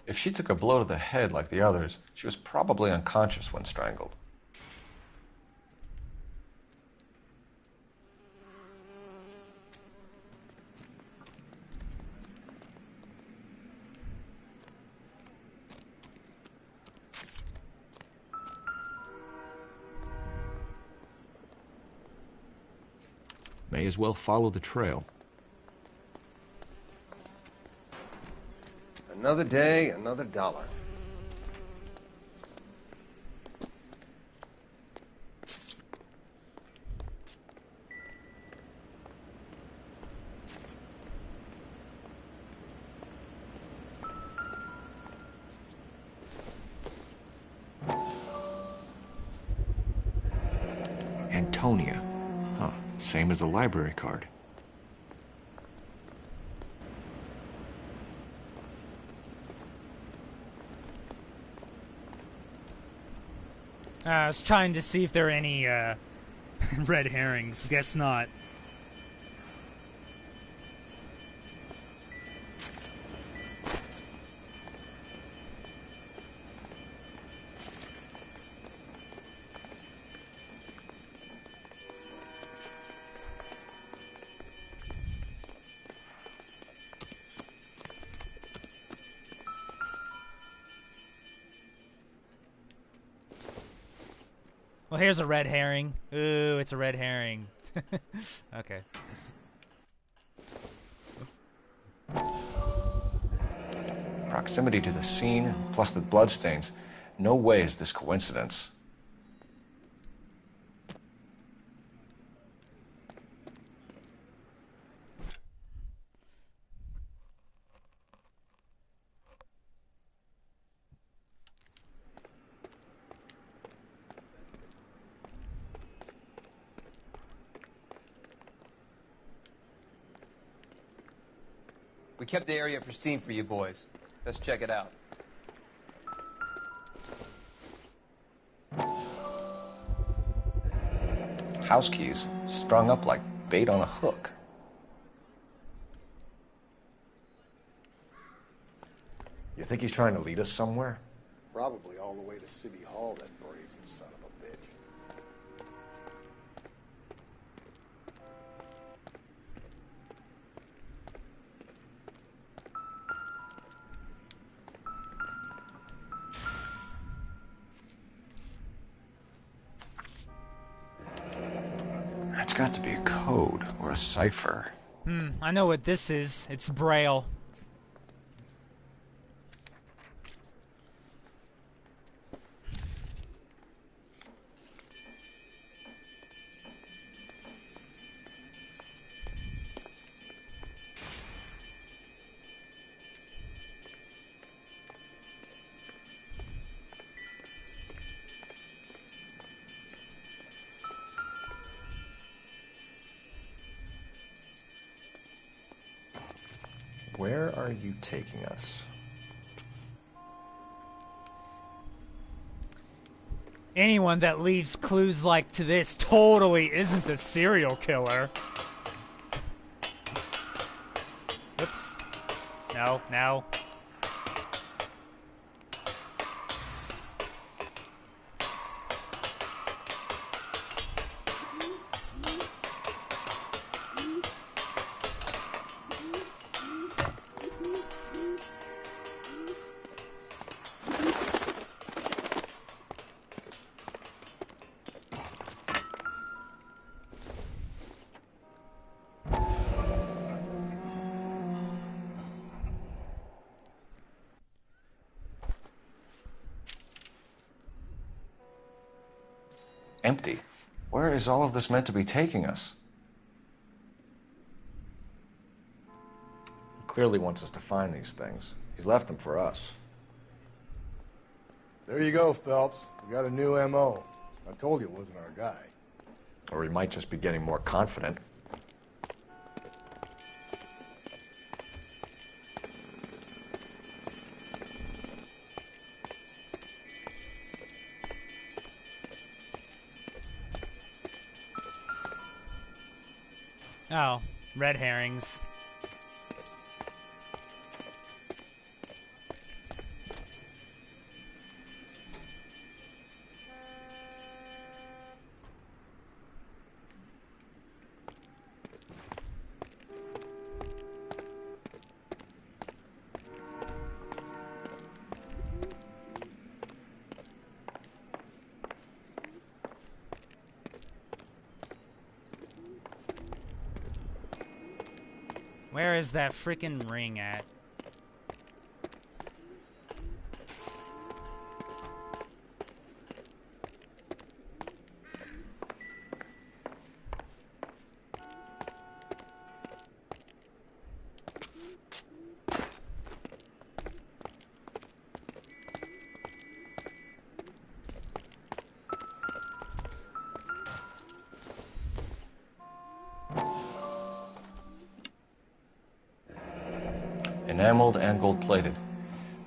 If she took a blow to the head like the others, she was probably unconscious when strangled. May as well follow the trail. Another day, another dollar. Antonia. Huh. Same as the library card. I was trying to see if there are any red herrings. Guess not. Well, here's a red herring. Ooh, it's a red herring. Okay. Proximity to the scene, plus the bloodstains. No way is this coincidence. We kept the area pristine for you boys. Let's check it out. House keys, strung up like bait on a hook. You think he's trying to lead us somewhere? Probably all the way to City Hall, that brazen son of a bitch. That's got to be a code or a cipher. I know what this is. It's Braille. Where are you taking us? Anyone that leaves clues like to this totally isn't a serial killer. Oops. No, no. empty. Where is all of this meant to be taking us? He clearly wants us to find these things. He's left them for us. There you go, Phelps. We got a new M.O. I told you it wasn't our guy. Or he might just be getting more confident. Oh, red herrings. Where is that freaking ring at? Enameled and gold-plated.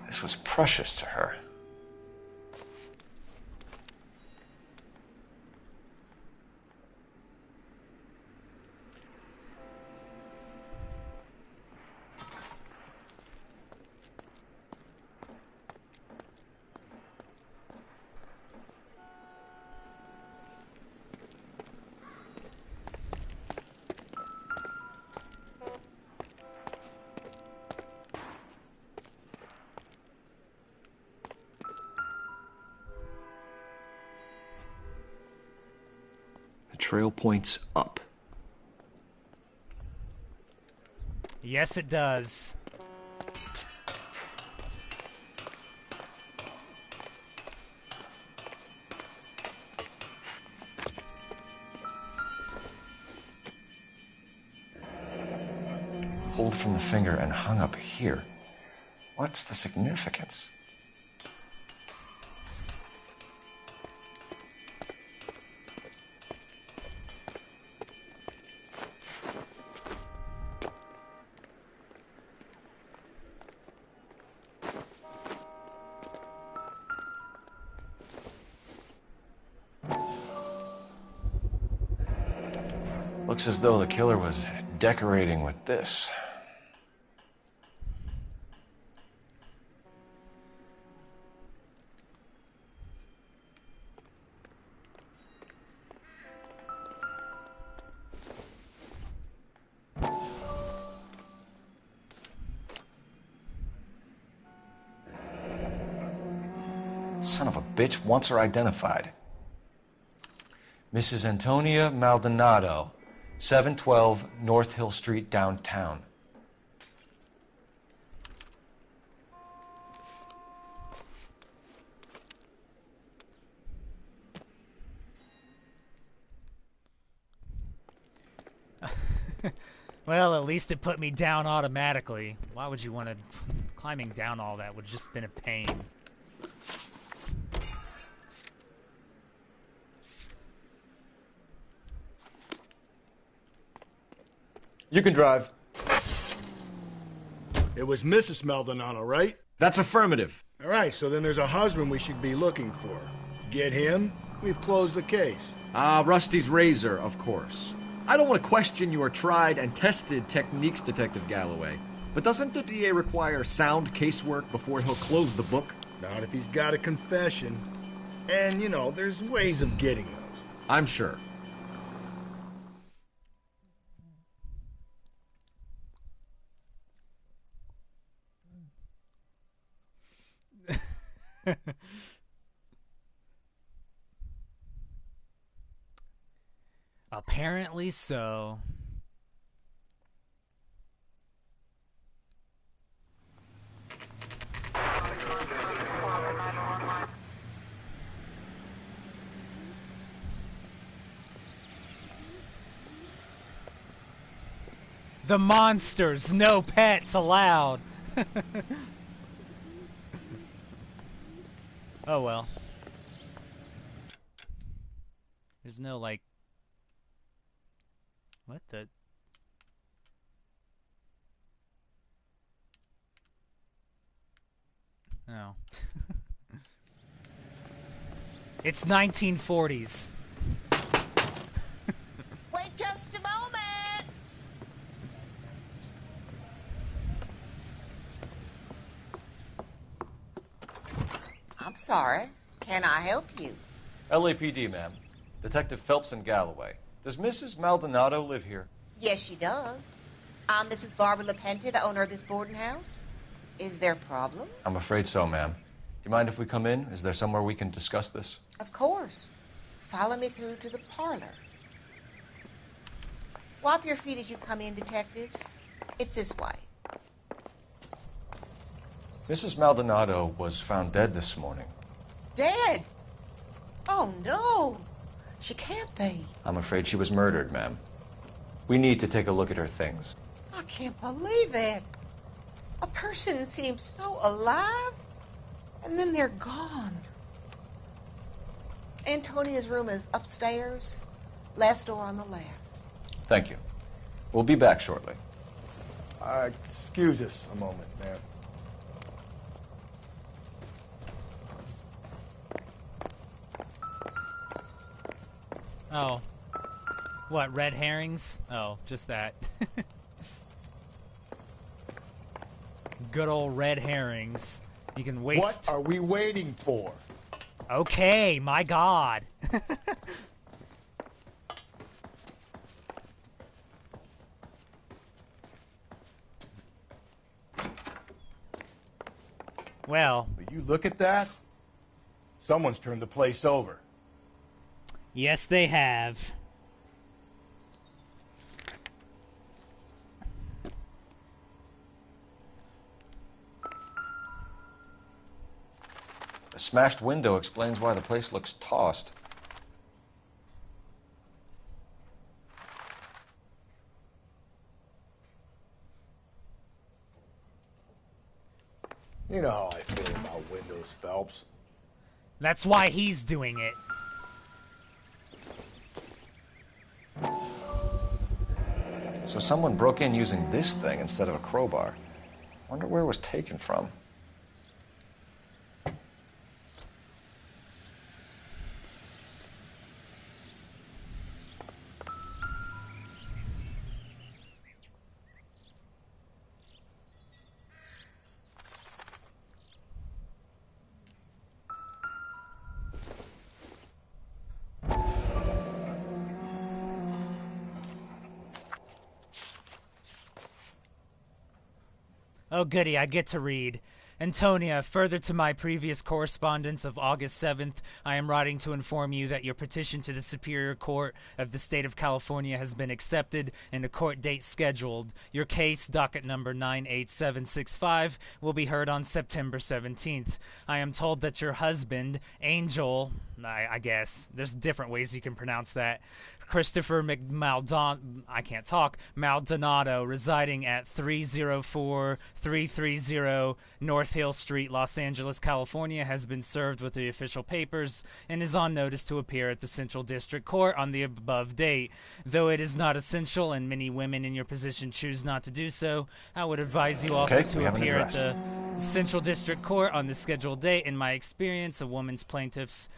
This was precious to her. Trail points up. Yes, it does. Pulled from the finger and hung up here. What's the significance? Looks as though the killer was decorating with this. Son of a bitch wants her identified. Mrs. Antonia Maldonado, 712 North Hill Street, downtown. Well, at least it put me down automatically. Why would you want to... Climbing down all that would just been a pain. You can drive. It was Mrs. Maldonado, right? That's affirmative. All right, so then there's a husband we should be looking for. Get him, we've closed the case. Rusty's razor, of course. I don't want to question your tried and tested techniques, Detective Galloway. But doesn't the DA require sound casework before he'll close the book? Not if he's got a confession. And, you know, there's ways of getting those. I'm sure. Apparently so. The monsters, no pets allowed. Oh well. There's no like... What the... Oh. It's 1940s. Wait just a moment. I'm sorry. Can I help you? LAPD, ma'am. Detective Phelps and Galloway. Does Mrs. Maldonado live here? Yes, she does. I'm Mrs. Barbara LaPente, the owner of this boarding house. Is there a problem? I'm afraid so, ma'am. Do you mind if we come in? Is there somewhere we can discuss this? Of course. Follow me through to the parlor. Wipe your feet as you come in, detectives. It's this way. Mrs. Maldonado was found dead this morning. Dead? Oh, no. She can't be. I'm afraid she was murdered, ma'am. We need to take a look at her things. I can't believe it. A person seems so alive, and then they're gone. Antonia's room is upstairs, last door on the left. Thank you. We'll be back shortly. Excuse us a moment, ma'am. Oh. What, red herrings? Oh, just that. Good old red herrings. You can waste... What are we waiting for? Okay, my God. Well... Will you look at that? Someone's turned the place over. Yes, they have. A smashed window explains why the place looks tossed. You know how I feel about windows, Phelps. That's why he's doing it. So someone broke in using this thing instead of a crowbar. Wonder where it was taken from. Oh goody, I get to read. Antonia, further to my previous correspondence of August 7th, I am writing to inform you that your petition to the Superior Court of the State of California has been accepted and a court date scheduled. Your case, docket number 98765, will be heard on September 17th. I am told that your husband, Angel, I guess, there's different ways you can pronounce that, Christopher Maldonado, residing at 304-330 North Hill Street, Los Angeles, California, has been served with the official papers and is on notice to appear at the Central District Court on the above date. Though it is not essential and many women in your position choose not to do so, I would advise you also to appear at the Central District Court on the scheduled date. In my experience, a woman plaintiff's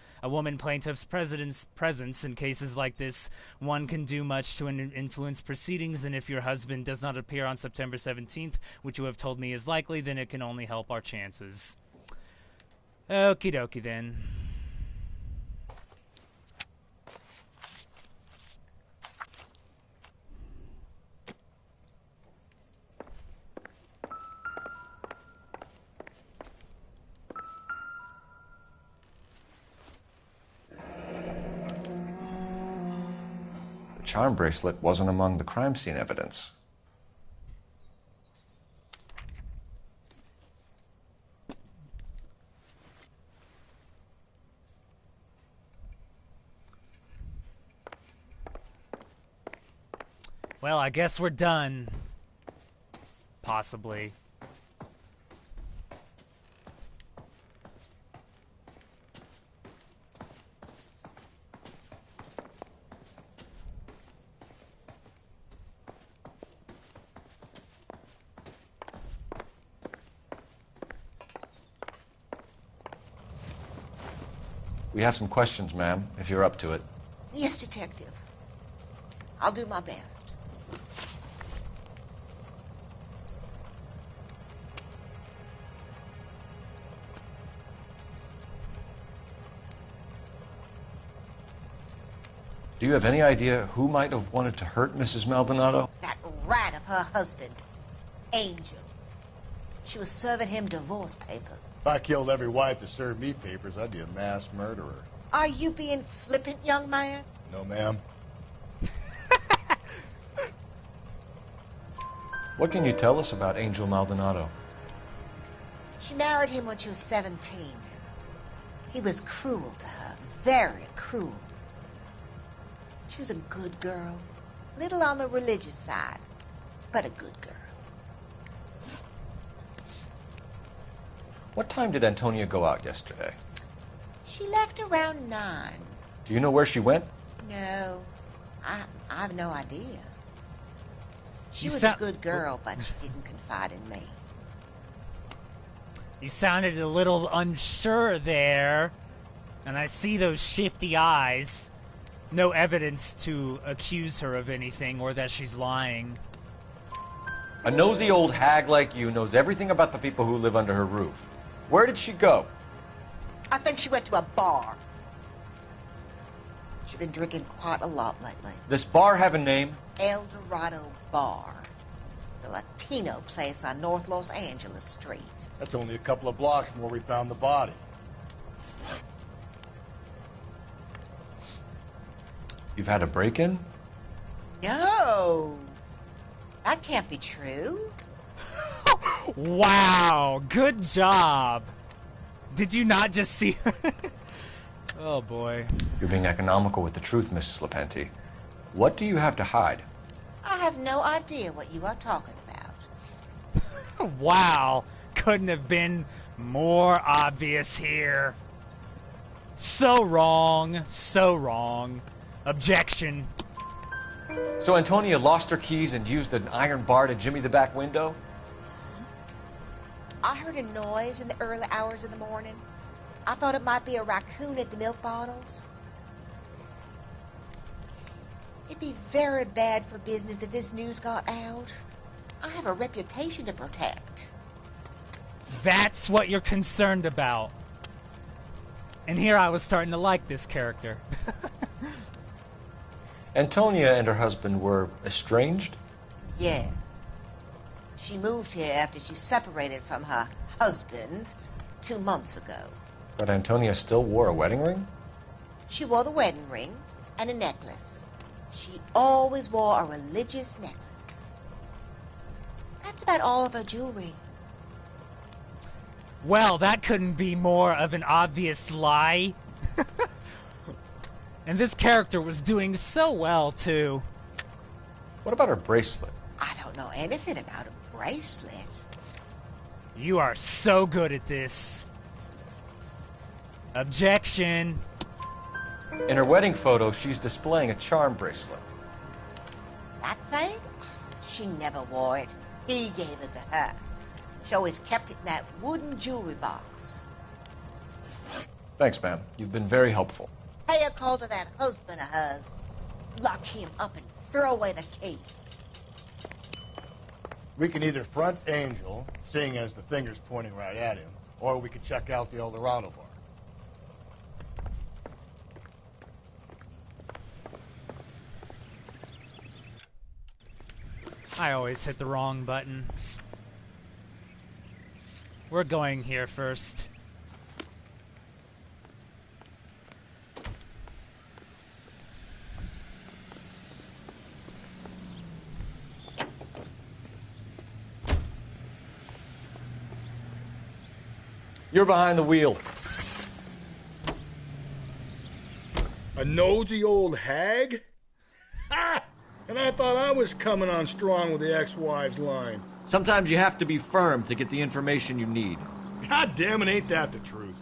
presence in cases like this, one can do much to influence proceedings, and if your husband does not appear on September 17th, which you have told me is likely, then it can only help our chances. Okie dokie then. The charm bracelet wasn't among the crime scene evidence. Well, I guess we're done. possibly. We have some questions, ma'am, if you're up to it. Yes, Detective. I'll do my best. Do you have any idea who might have wanted to hurt Mrs. Maldonado? That rat of her husband, Angel. She was serving him divorce papers. If I killed every wife to serve me papers, I'd be a mass murderer. Are you being flippant, young man? No, ma'am. What can you tell us about Angel Maldonado? She married him when she was 17. He was cruel to her, very cruel. She was a good girl, little on the religious side, but a good girl. What time did Antonia go out yesterday? She left around 9. Do you know where she went? No, I have no idea. She You was a good girl, but she didn't confide in me. You sounded a little unsure there, and I see those shifty eyes. No evidence to accuse her of anything or that she's lying. A nosy old hag like you knows everything about the people who live under her roof. Where did she go? I think she went to a bar. She's been drinking quite a lot lately. This bar have a name? El Dorado Bar. It's a Latino place on North Los Angeles Street. That's only a couple of blocks from where we found the body. You've had a break-in? No. That can't be true. Wow, good job. Did you not just see... Oh, boy. You're being economical with the truth, Mrs. Lepenti. What do you have to hide? I have no idea what you are talking about. Wow, couldn't have been more obvious here. So wrong, so wrong. Objection. So Antonia lost her keys and used an iron bar to jimmy the back window? I heard a noise in the early hours of the morning. I thought it might be a raccoon at the milk bottles. It'd be very bad for business if this news got out. I have a reputation to protect. That's what you're concerned about. And here I was starting to like this character. Antonia and her husband were estranged? Yes. She moved here after she separated from her husband 2 months ago. But Antonia still wore a wedding ring? She wore the wedding ring and a necklace. She always wore a religious necklace. That's about all of her jewelry. Well, that couldn't be more of an obvious lie. And this character was doing so well, too. What about her bracelet? I don't know anything about a bracelet. You are so good at this. Objection. In her wedding photo, she's displaying a charm bracelet. That thing? She never wore it. He gave it to her. She always kept it in that wooden jewelry box. Thanks, ma'am. You've been very helpful. Pay a call to that husband of hers. Lock him up and throw away the key. We can either front Angel, seeing as the finger's pointing right at him, or we could check out the El Dorado bar. I always hit the wrong button. We're going here first. You're behind the wheel. A nosy old hag? Ha! And I thought I was coming on strong with the ex-wives line. Sometimes you have to be firm to get the information you need. God damn it, ain't that the truth?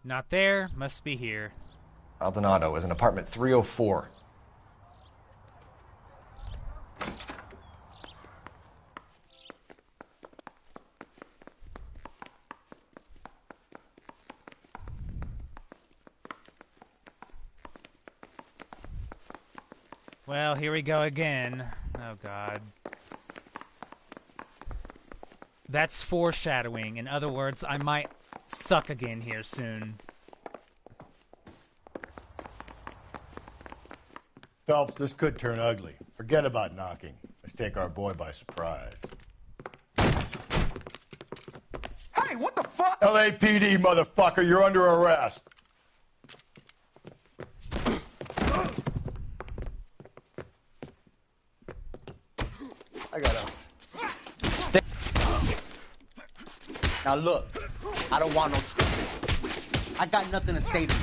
Not there, must be here. Maldonado is in apartment 304. Well, here we go again. Oh, God. That's foreshadowing. In other words, I might suck again here soon. Phelps, this could turn ugly. Forget about knocking. Let's take our boy by surprise. Hey, what the fuck? LAPD, motherfucker, you're under arrest. I got out. Now look, I don't want no trouble. I got nothing to say to you.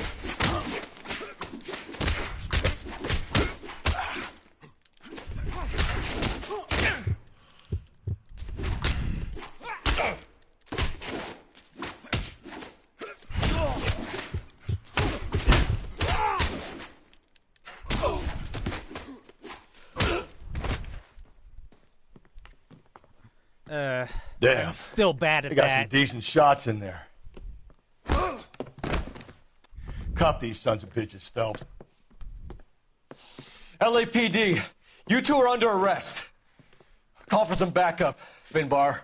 Damn. I'm still bad at They got that. some decent shots in there. Cuff these sons of bitches, Phelps. LAPD, you two are under arrest. Call for some backup, Finbar.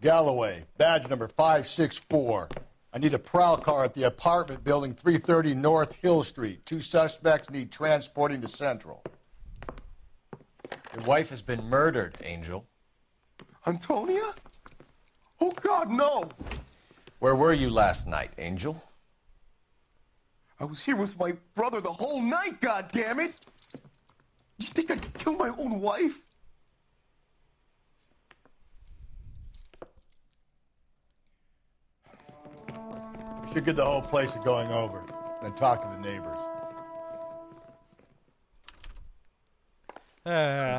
Galloway, badge number 564. I need a prowl car at the apartment building 330 North Hill Street. 2 suspects need transporting to Central. Your wife has been murdered, Angel. Antonia? Oh, God, no. Where were you last night, Angel? I was here with my brother the whole night, God damn it! You think I'd kill my own wife? We should get the whole place going over, then talk to the neighbors.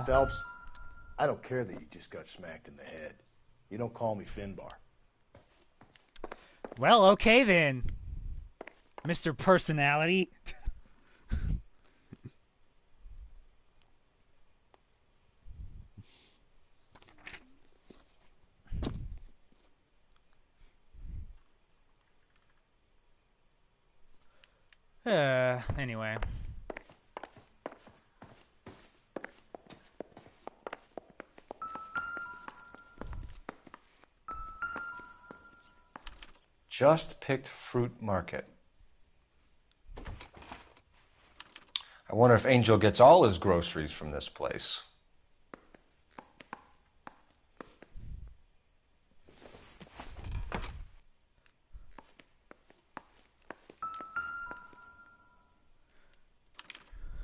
Phelps, I don't care that you just got smacked in the head. You don't call me Finbar. Well, okay then, Mr. Personality. Anyway. Just picked fruit market. I wonder if Angel gets all his groceries from this place.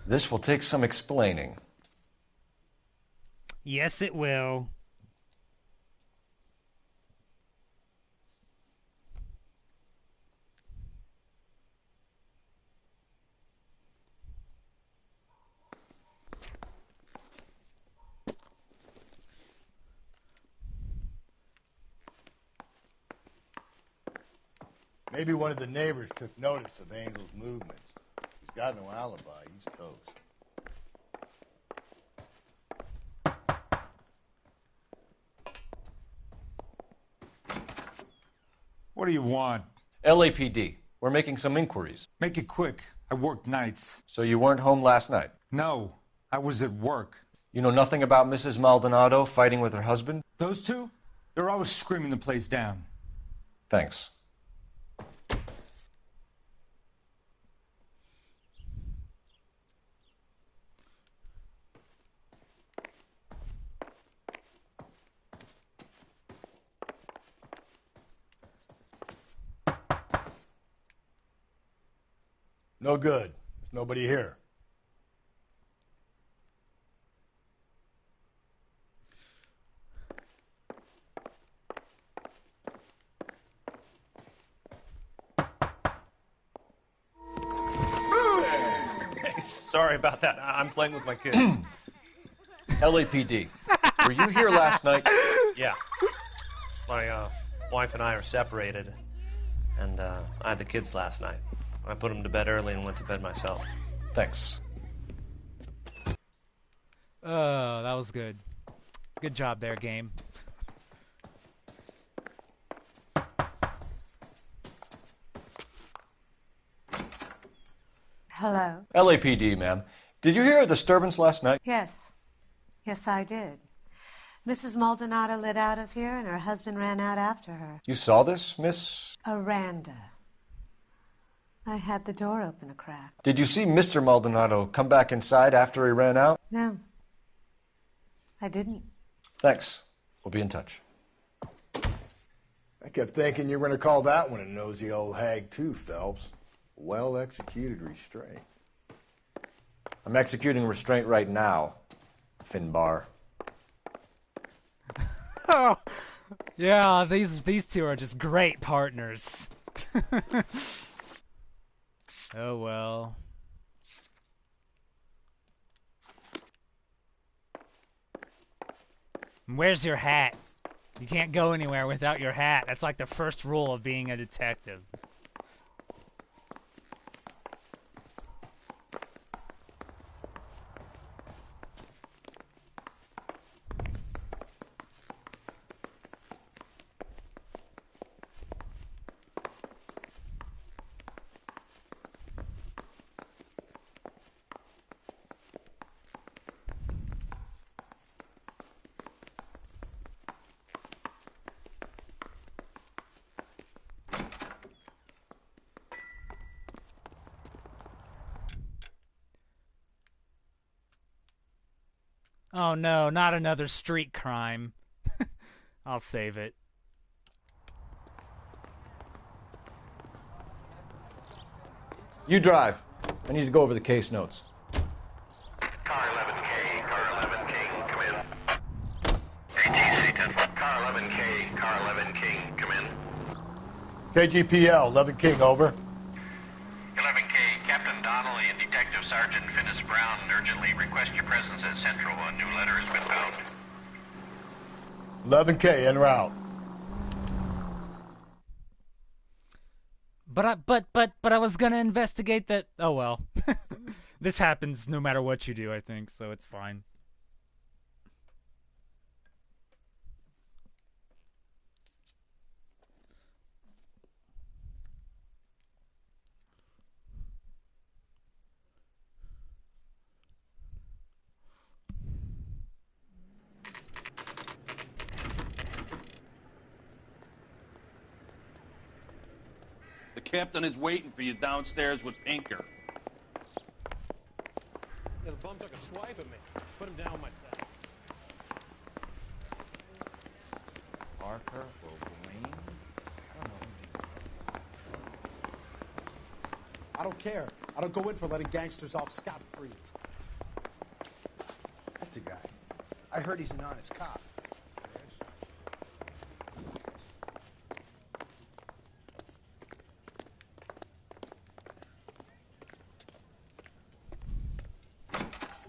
This will take some explaining. Yes, it will. Maybe one of the neighbors took notice of Angel's movements. He's got no alibi. He's toast. What do you want? LAPD. We're making some inquiries. Make it quick. I work nights. So you weren't home last night? No, I was at work. You know nothing about Mrs. Maldonado fighting with her husband? Those two? They're always screaming the place down. Thanks. No good. There's nobody here. Sorry about that. I'm playing with my kids. LAPD. Were you here last night? Yeah. My wife and I are separated, and I had the kids last night. I put them to bed early and went to bed myself. Thanks. Oh, that was good. Good job there, game. Hello? LAPD, ma'am. Did you hear a disturbance last night? Yes. Yes, I did. Mrs. Maldonado lit out of here, and her husband ran out after her. You saw this, Miss? Aranda. I had the door open a crack. Did you see Mr. Maldonado come back inside after he ran out? No. I didn't. Thanks. We'll be in touch. I kept thinking you were going to call that one a nosy old hag too, Phelps. Well-executed restraint. I'm executing restraint right now, Finbar. Oh, yeah, these two are just great partners. Oh well. Where's your hat? You can't go anywhere without your hat. That's like the first rule of being a detective. Oh no, not another street crime. I'll save it. You drive. I need to go over the case notes. Car 11K, Car 11 King, come in. ATC 10 Car 11K, Car 11 King, come in. KGPL, 11 King, over. 11K, Captain Donnelly and Detective Sergeant Finnis Brown urgently request your presence at Central. A new letter has been found. 11K, en route. But I was gonna investigate that. Oh well. This happens no matter what you do, I think, so it's fine. The captain is waiting for you downstairs with Pinker. Yeah, the bum took a swipe at me. Put him down myself. Parker or Green? I don't care. I don't go in for letting gangsters off scot-free. That's a guy. I heard he's an honest cop.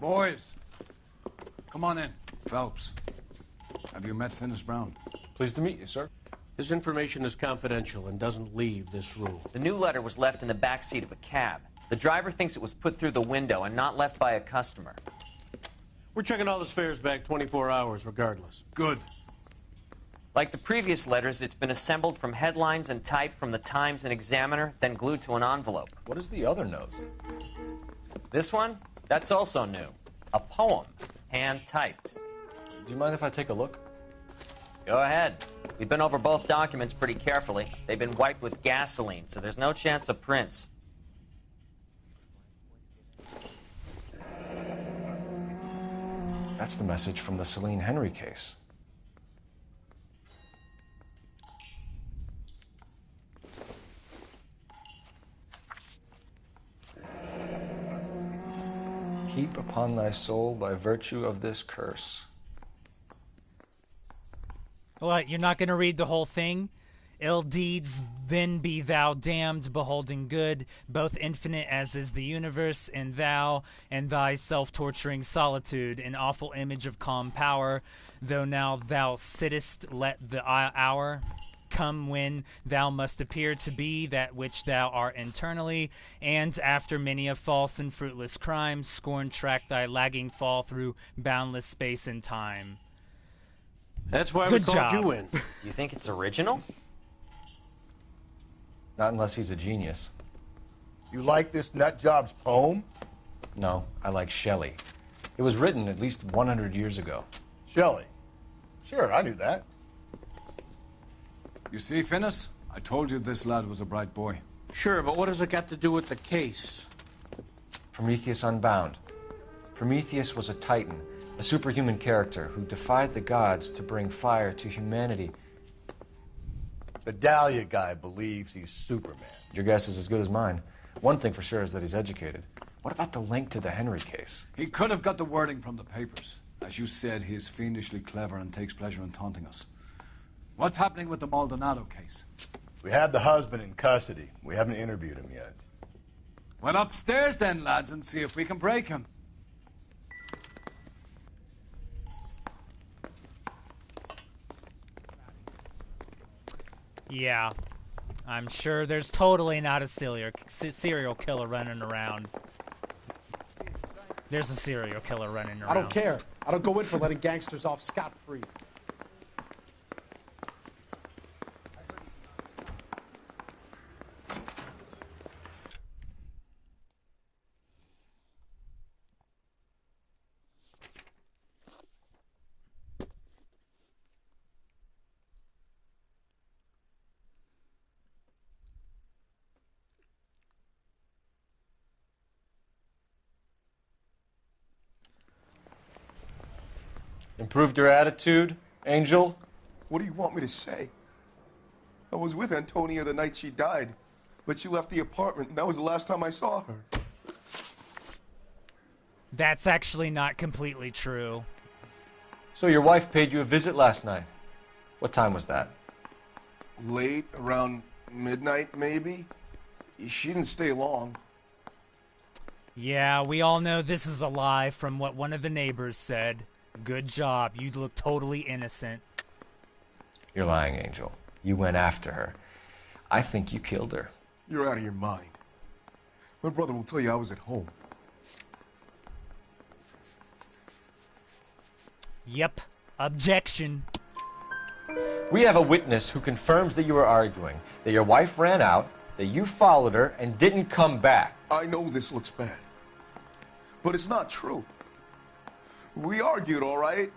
Boys, come on in. Phelps, have you met Finnis Brown? Pleased to meet you, sir. This information is confidential and doesn't leave this room. The new letter was left in the back seat of a cab. The driver thinks it was put through the window and not left by a customer. We're checking all the spares back 24 hours regardless. Good. Like the previous letters, it's been assembled from headlines and type from the Times and Examiner, then glued to an envelope. What is the other note? This one? That's also new. A poem, hand-typed. Do you mind if I take a look? Go ahead. We've been over both documents pretty carefully. They've been wiped with gasoline, so there's no chance of prints. That's the message from the Celine Henry case. Heap upon thy soul by virtue of this curse. What, you're not going to read the whole thing? Ill deeds, then be thou damned, beholding good, both infinite as is the universe, and thou, and thy self-torturing solitude, an awful image of calm power, though now thou sittest, let the hour come when thou must appear to be that which thou art internally, and after many a false and fruitless crime, scorn track thy lagging fall through boundless space and time. That's why Good we called job. you in. You think it's original? Not unless he's a genius. You like this nutjob's poem? No, I like Shelley. It was written at least 100 years ago. Shelley? Sure, I knew that. You see, Finnis? I told you this lad was a bright boy. Sure, but what has it got to do with the case? Prometheus Unbound. Prometheus was a titan, a superhuman character who defied the gods to bring fire to humanity. The Dahlia guy believes he's Superman. Your guess is as good as mine. One thing for sure is that he's educated. What about the link to the Henry case? He could have got the wording from the papers. As you said, he is fiendishly clever and takes pleasure in taunting us. What's happening with the Maldonado case? We have the husband in custody. We haven't interviewed him yet. Well, upstairs then, lads, and see if we can break him. Yeah, I'm sure there's totally not a serial killer running around. There's a serial killer running around. I don't care. I don't go in for letting gangsters off scot-free. Improved your attitude, Angel? What do you want me to say? I was with Antonia the night she died, but she left the apartment, and that was the last time I saw her. That's actually not completely true. So your wife paid you a visit last night. What time was that? Late, around midnight, maybe? She didn't stay long. Yeah, we all know this is a lie from what one of the neighbors said. Good job. You look totally innocent. You're lying, Angel. You went after her. I think you killed her. You're out of your mind. My brother will tell you I was at home. Yep. Objection. We have a witness who confirms that you were arguing, that your wife ran out, that you followed her, and didn't come back. I know this looks bad, but it's not true. We argued, all right,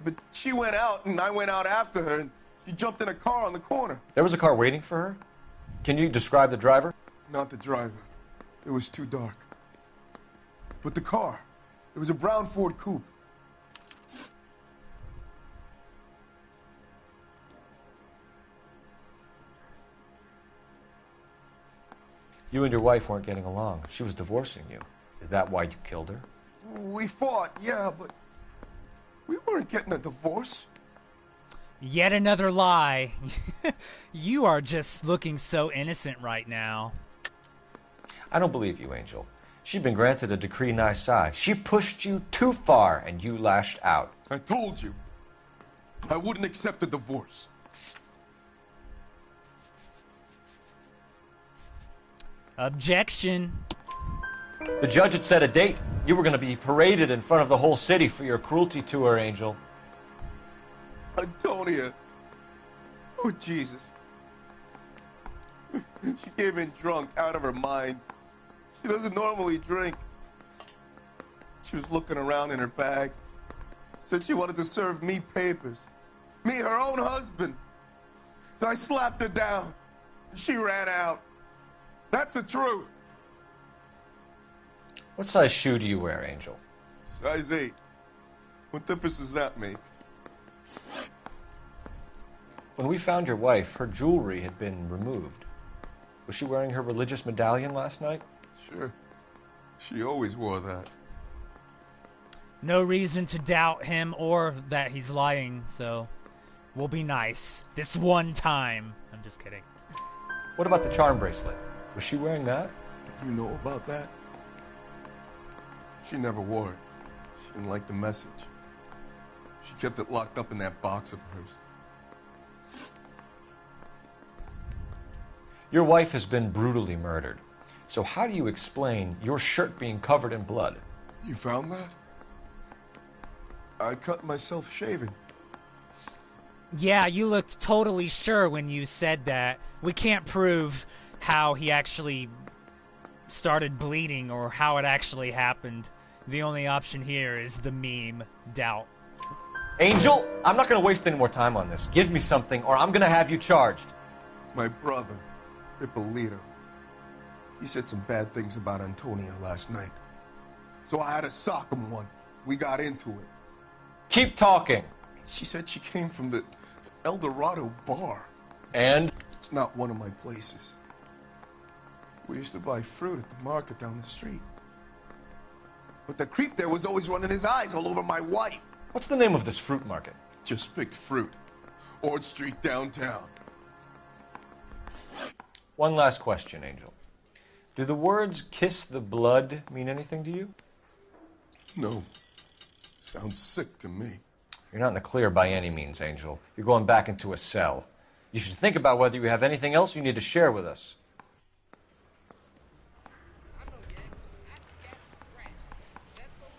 but she went out, and I went out after her, and she jumped in a car on the corner. There was a car waiting for her? Can you describe the driver? Not the driver. It was too dark. But the car, it was a brown Ford Coupe. You and your wife weren't getting along. She was divorcing you. Is that why you killed her? We fought, yeah, but we weren't getting a divorce. Yet another lie. You are just looking so innocent right now. I don't believe you, Angel. She'd been granted a decree nisi. She pushed you too far, and you lashed out. I told you, I wouldn't accept a divorce. Objection. The judge had set a date. You were going to be paraded in front of the whole city for your cruelty to her, Angel. Antonia. Oh, Jesus. She came in drunk, out of her mind. She doesn't normally drink. She was looking around in her bag. Said she wanted to serve me papers. Me, her own husband. So I slapped her down. She ran out. That's the truth. What size shoe do you wear, Angel? Size 8. What difference does that make? When we found your wife, her jewelry had been removed. Was she wearing her religious medallion last night? Sure. She always wore that. No reason to doubt him or that he's lying, so we'll be nice. This one time. I'm just kidding. What about the charm bracelet? Was she wearing that? You know about that? She never wore it. She didn't like the message. She kept it locked up in that box of hers. Your wife has been brutally murdered. So how do you explain your shirt being covered in blood? You found that? I cut myself shaving. Yeah, you looked totally sure when you said that. We can't prove how he actually started bleeding or how it actually happened. The only option here is the meme, doubt. Angel, I'm not going to waste any more time on this. Give me something or I'm going to have you charged. My brother, Ippolito, he said some bad things about Antonia last night. So I had to sock him one. We got into it. Keep talking. She said she came from the El Dorado bar. And? It's not one of my places. We used to buy fruit at the market down the street. But the creep there was always running his eyes all over my wife. What's the name of this fruit market? Just picked fruit. Ord Street downtown. One last question, Angel. Do the words kiss the blood mean anything to you? No. Sounds sick to me. You're not in the clear by any means, Angel. You're going back into a cell. You should think about whether you have anything else you need to share with us.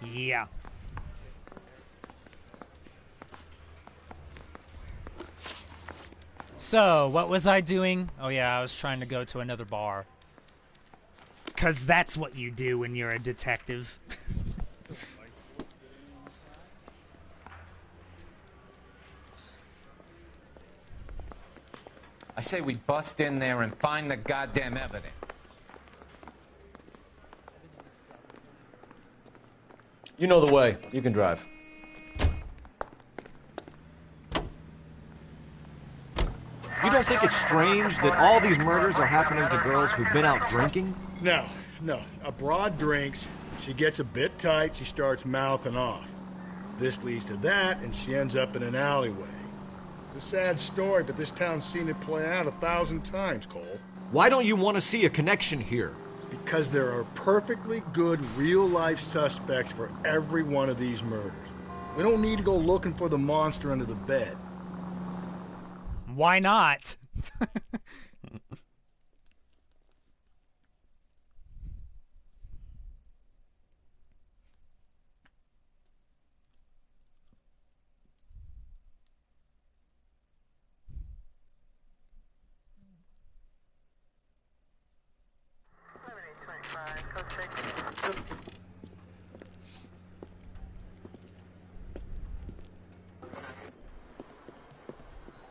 Yeah. So, what was I doing? Oh yeah, I was trying to go to another bar. 'Cause that's what you do when you're a detective. I say we bust in there and find the goddamn evidence. You know the way. You can drive. You don't think it's strange that all these murders are happening to girls who've been out drinking? No. A broad drinks, she gets a bit tight, she starts mouthing off. This leads to that, and she ends up in an alleyway. It's a sad story, but this town's seen it play out 1,000 times, Cole. Why don't you want to see a connection here? Because there are perfectly good real-life suspects for every one of these murders. We don't need to go looking for the monster under the bed. Why not?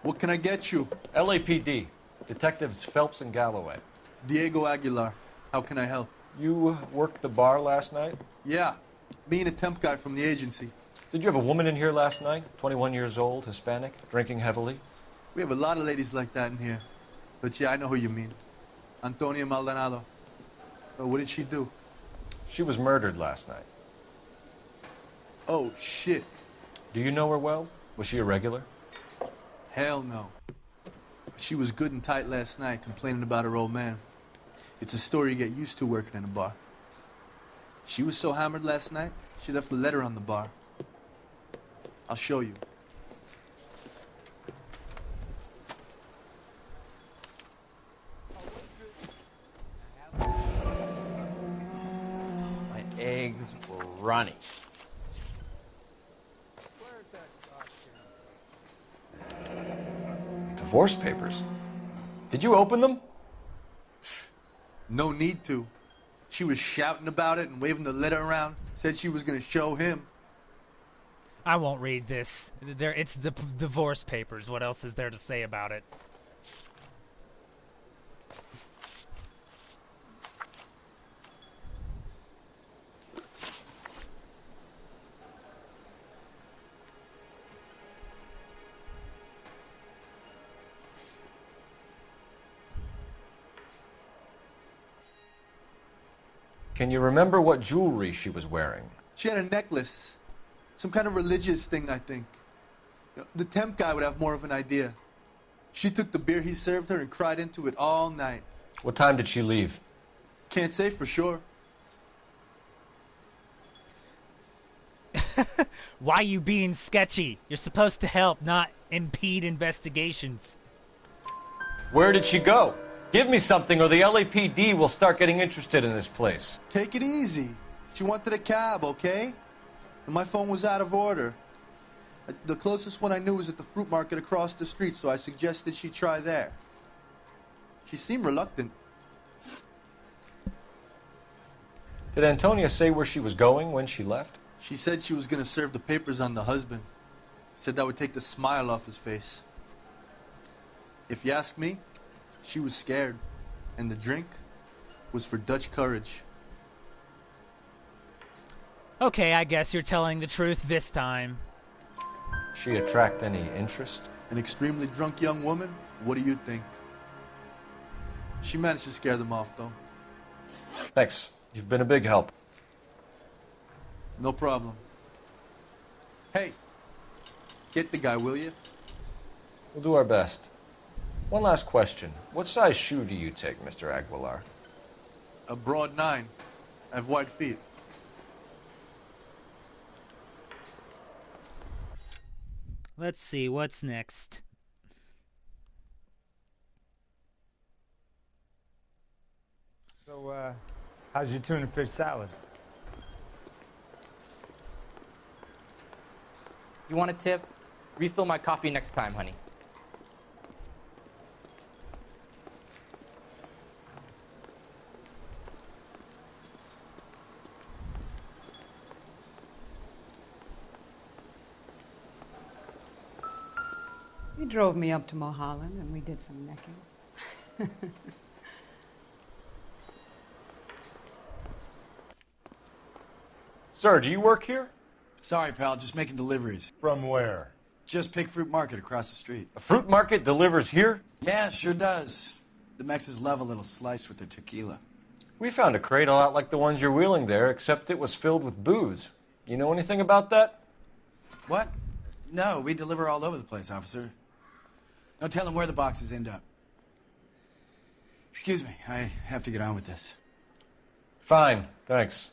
What can I get you? LAPD. Detectives Phelps and Galloway. Diego Aguilar. How can I help? You worked the bar last night? Yeah. Me and a temp guy from the agency. Did you have a woman in here last night? 21 years old, Hispanic, drinking heavily? We have a lot of ladies like that in here. But yeah, I know who you mean. Antonia Maldonado. What did she do? She was murdered last night. Oh, shit. Do you know her well? Was she a regular? Hell no. She was good and tight last night, complaining about her old man. It's a story you get used to working in a bar. She was so hammered last night, she left a letter on the bar. I'll show you. My eggs were runny. Divorce papers. Did you open them? No need to. She was shouting about it and waving the letter around. Said she was going to show him. I won't read this. It's the divorce papers. What else is there to say about it? Can you remember what jewelry she was wearing? She had a necklace. Some kind of religious thing, I think. The temp guy would have more of an idea. She took the beer he served her and cried into it all night. What time did she leave? Can't say for sure. Why you being sketchy? You're supposed to help, not impede investigations. Where did she go? Give me something or the LAPD will start getting interested in this place. Take it easy. She wanted a cab, okay? And my phone was out of order. The closest one I knew was at the fruit market across the street, so I suggested she try there. She seemed reluctant. Did Antonia say where she was going when she left? She said she was going to serve the papers on the husband. Said that would take the smile off his face. If you ask me, she was scared. And the drink was for Dutch courage. Okay, I guess you're telling the truth this time. She attract any interest? An extremely drunk young woman? What do you think? She managed to scare them off, though. Thanks. You've been a big help. No problem. Hey, get the guy, will you? We'll do our best. One last question. What size shoe do you take, Mr. Aguilar? A broad 9. I have wide feet. Let's see, what's next? So, how's your tuna fish salad? You want a tip? Refill my coffee next time, honey. He drove me up to Mulholland and we did some necking. Sir, do you work here? Sorry, pal, just making deliveries. From where? Just Pig Fruit Market across the street. A fruit market delivers here? Yeah, sure does. The Mexes love a little slice with their tequila. We found a crate a lot like the ones you're wheeling there, except it was filled with booze. You know anything about that? What? No, we deliver all over the place, officer. Don't tell them where the boxes end up. Excuse me, I have to get on with this. Fine, thanks.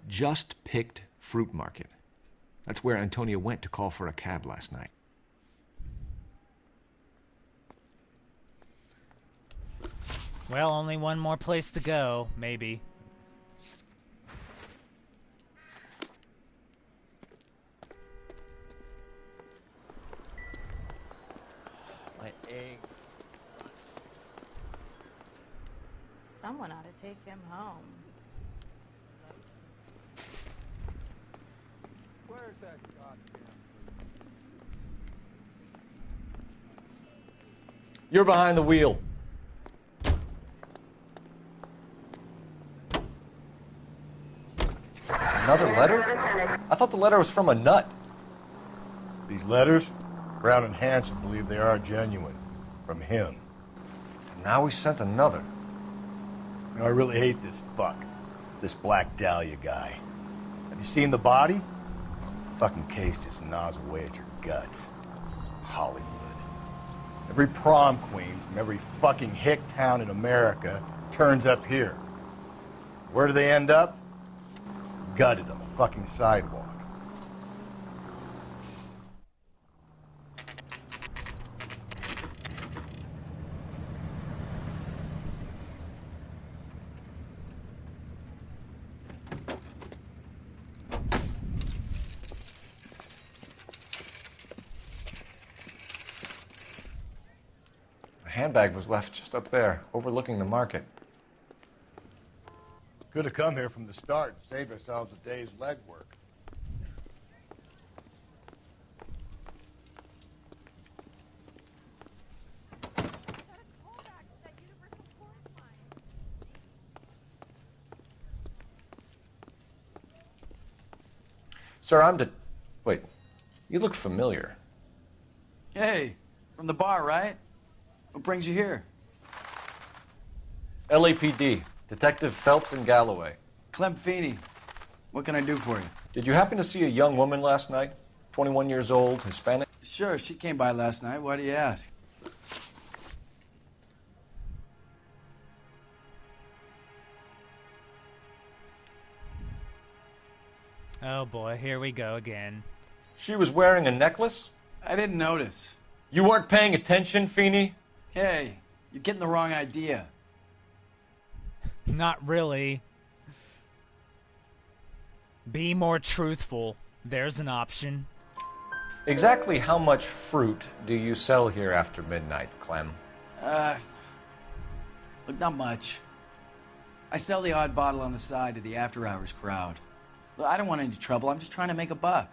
Just picked fruit market. That's where Antonia went to call for a cab last night. Well, only one more place to go, maybe. My egg. Someone ought to take him home. Where's that goddamn... You're behind the wheel. Another letter? I thought the letter was from a nut. These letters, Brown and Hanson believe they are genuine. From him. And now we sent another. You know, I really hate this fuck. This Black Dahlia guy. Have you seen the body? The fucking case just gnaws away at your guts. Hollywood. Every prom queen from every fucking hick town in America turns up here. Where do they end up? Gutted on the fucking sidewalk. handbag was left just up there, overlooking the market. Could have come here from the start and saved ourselves a day's legwork. Sir, Wait, you look familiar. Hey, from the bar, right? What brings you here? LAPD, Detective Phelps and Galloway. Clem Feeney. What can I do for you? Did you happen to see a young woman last night? 21 years old, Hispanic? Sure, she came by last night. Why do you ask? Oh boy, here we go again. She was wearing a necklace? I didn't notice. You weren't paying attention, Feeney? Hey, you're getting the wrong idea. Not really. Be more truthful. There's an option. Exactly how much fruit do you sell here after midnight, Clem? Look, not much. I sell the odd bottle on the side to the after-hours crowd. Look, I don't want any trouble. I'm just trying to make a buck.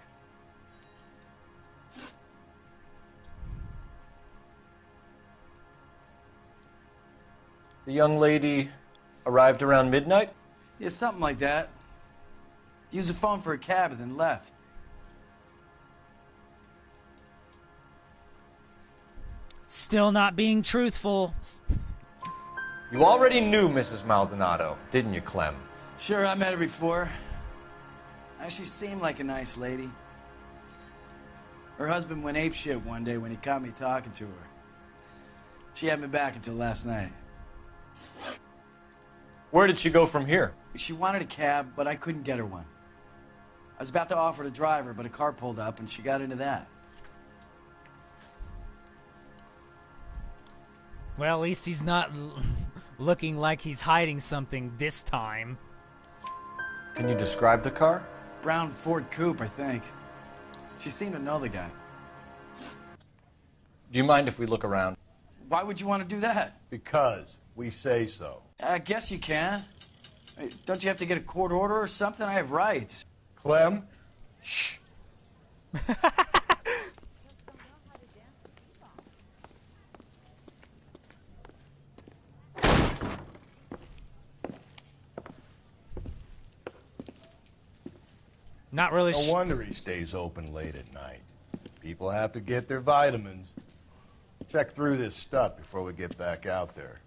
The young lady arrived around midnight? Yeah, something like that. Used the phone for a cab and then left. Still not being truthful. You already knew Mrs. Maldonado, didn't you, Clem? Sure, I met her before. She seemed like a nice lady. Her husband went apeshit one day when he caught me talking to her. She had me back until last night. Where did she go from here? She wanted a cab, but I couldn't get her one. I was about to offer to drive her, but a car pulled up and she got into that. Well, at least he's not looking like he's hiding something this time. Can you describe the car? Brown Ford Coupe, I think. She seemed to know the guy. Do you mind if we look around? Why would you want to do that? Because we say so. I guess you can. Don't you have to get a court order or something? I have rights. Clem? Shh. Not really. No wonder he stays open late at night. People have to get their vitamins. Check through this stuff before we get back out there.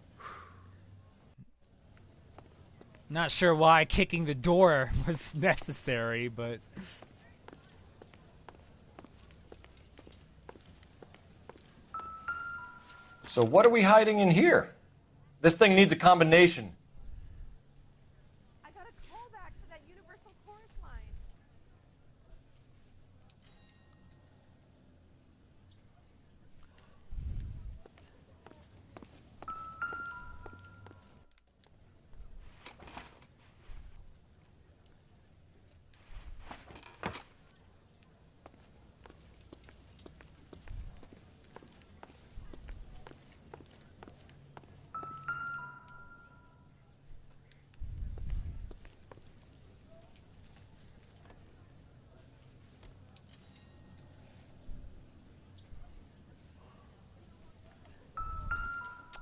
Not sure why kicking the door was necessary, but... So what are we hiding in here? This thing needs a combination. I got a call back to that Universal Chorus line.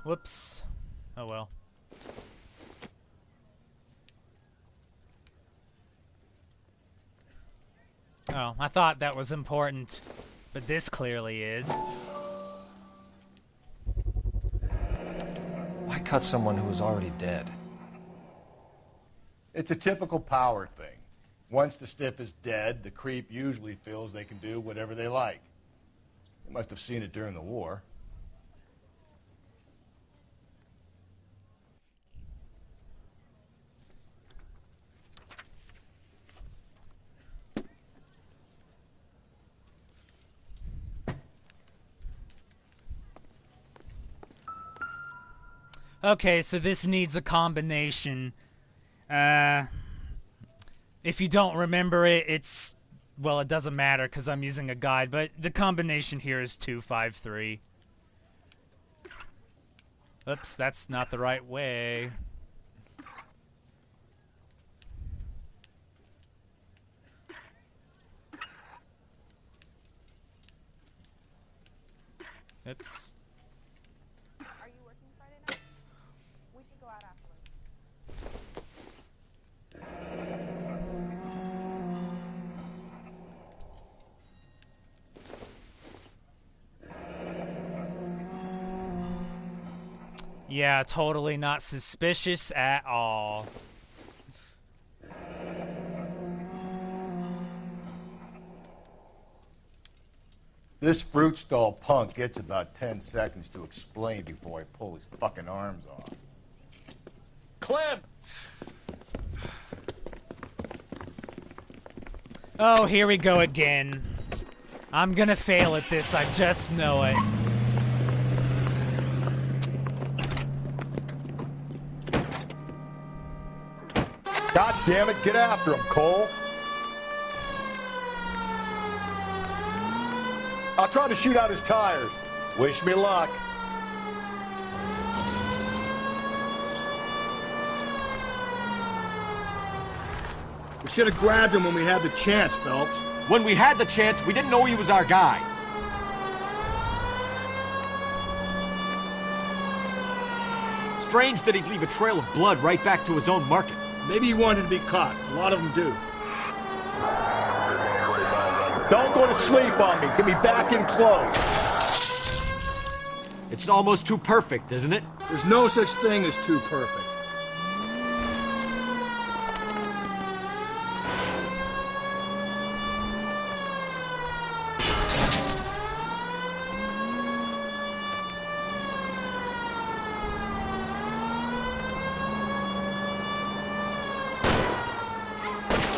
Whoops. Oh well. Oh, I thought that was important, but this clearly is. Why cut someone who was already dead? It's a typical power thing. Once the stiff is dead, the creep usually feels they can do whatever they like. They must have seen it during the war. Okay, so this needs a combination. If you don't remember it, it's... Well, it doesn't matter because I'm using a guide, but the combination here is 253. Oops, that's not the right way. Oops. Are you working Friday night? We should go out afterwards. Yeah, totally not suspicious at all. This fruit stall punk gets about 10 seconds to explain before I pull his fucking arms off. Clem! Oh, here we go again. I'm gonna fail at this, I just know it. God damn it, get after him, Cole! I'll try to shoot out his tires. Wish me luck. We should have grabbed him when we had the chance, Phelps. When we had the chance, we didn't know he was our guy. Strange that he'd leave a trail of blood right back to his own market. Maybe he wanted to be caught. A lot of them do. Don't go to sleep on me. Get me back in close. It's almost too perfect, isn't it? There's no such thing as too perfect.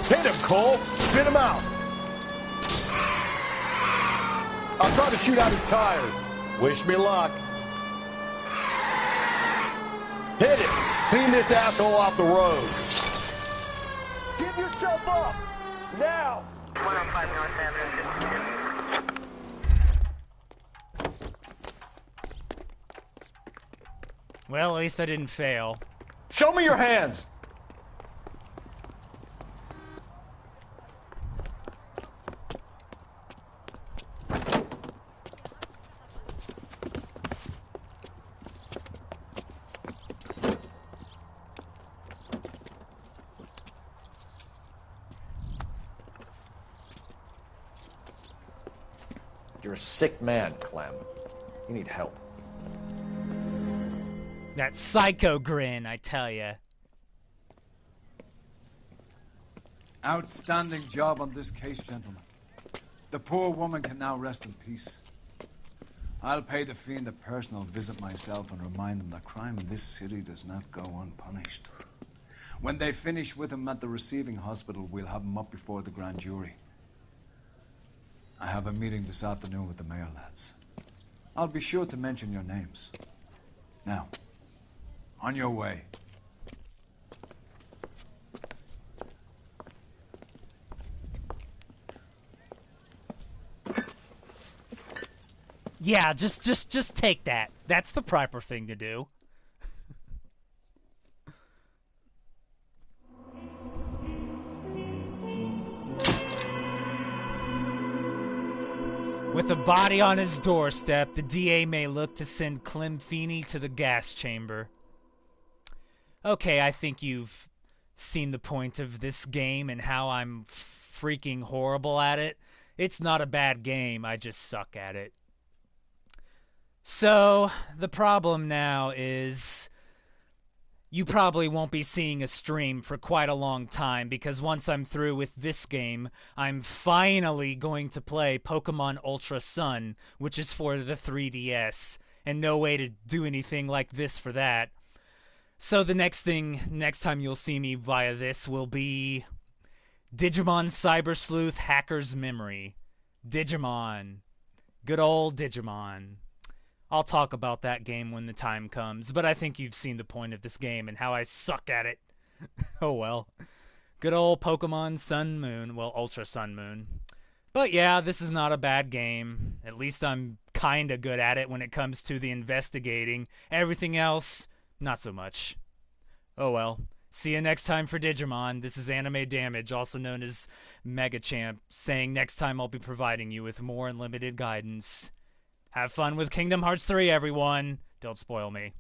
Hit him, Cole. Spin him out. I'll try to shoot out his tires. Wish me luck. Hit it. Clean this asshole off the road. Give yourself up. Now. 105 North Avenue. Well, at least I didn't fail. Show me your hands! You're a sick man, Clem. You need help. That psycho grin, I tell ya. Outstanding job on this case, gentlemen. The poor woman can now rest in peace. I'll pay the fiend a personal visit myself and remind him that crime in this city does not go unpunished. When they finish with him at the receiving hospital, we'll have him up before the grand jury. I have a meeting this afternoon with the mayor lads. I'll be sure to mention your names. Now, on your way. Yeah, just take that. That's the proper thing to do. With a body on his doorstep, the DA may look to send Clem Feeney to the gas chamber. Okay, I think you've seen the point of this game and how I'm freaking horrible at it. It's not a bad game, I just suck at it. So, the problem now is you probably won't be seeing a stream for quite a long time because once I'm through with this game, I'm finally going to play Pokemon Ultra Sun, which is for the 3DS, and no way to do anything like this for that. So the next time you'll see me via this will be Digimon Cyber Sleuth Hacker's Memory. Digimon. Good old Digimon. I'll talk about that game when the time comes, but I think you've seen the point of this game and how I suck at it. Oh well. Good old Pokemon Sun Moon. Well, Ultra Sun Moon. But yeah, this is not a bad game. At least I'm kinda good at it when it comes to the investigating. Everything else, not so much. Oh well. See you next time for Digimon. This is Anime Damage, also known as Mega Champ, saying next time I'll be providing you with more unlimited guidance. Have fun with Kingdom Hearts 3, everyone. Don't spoil me.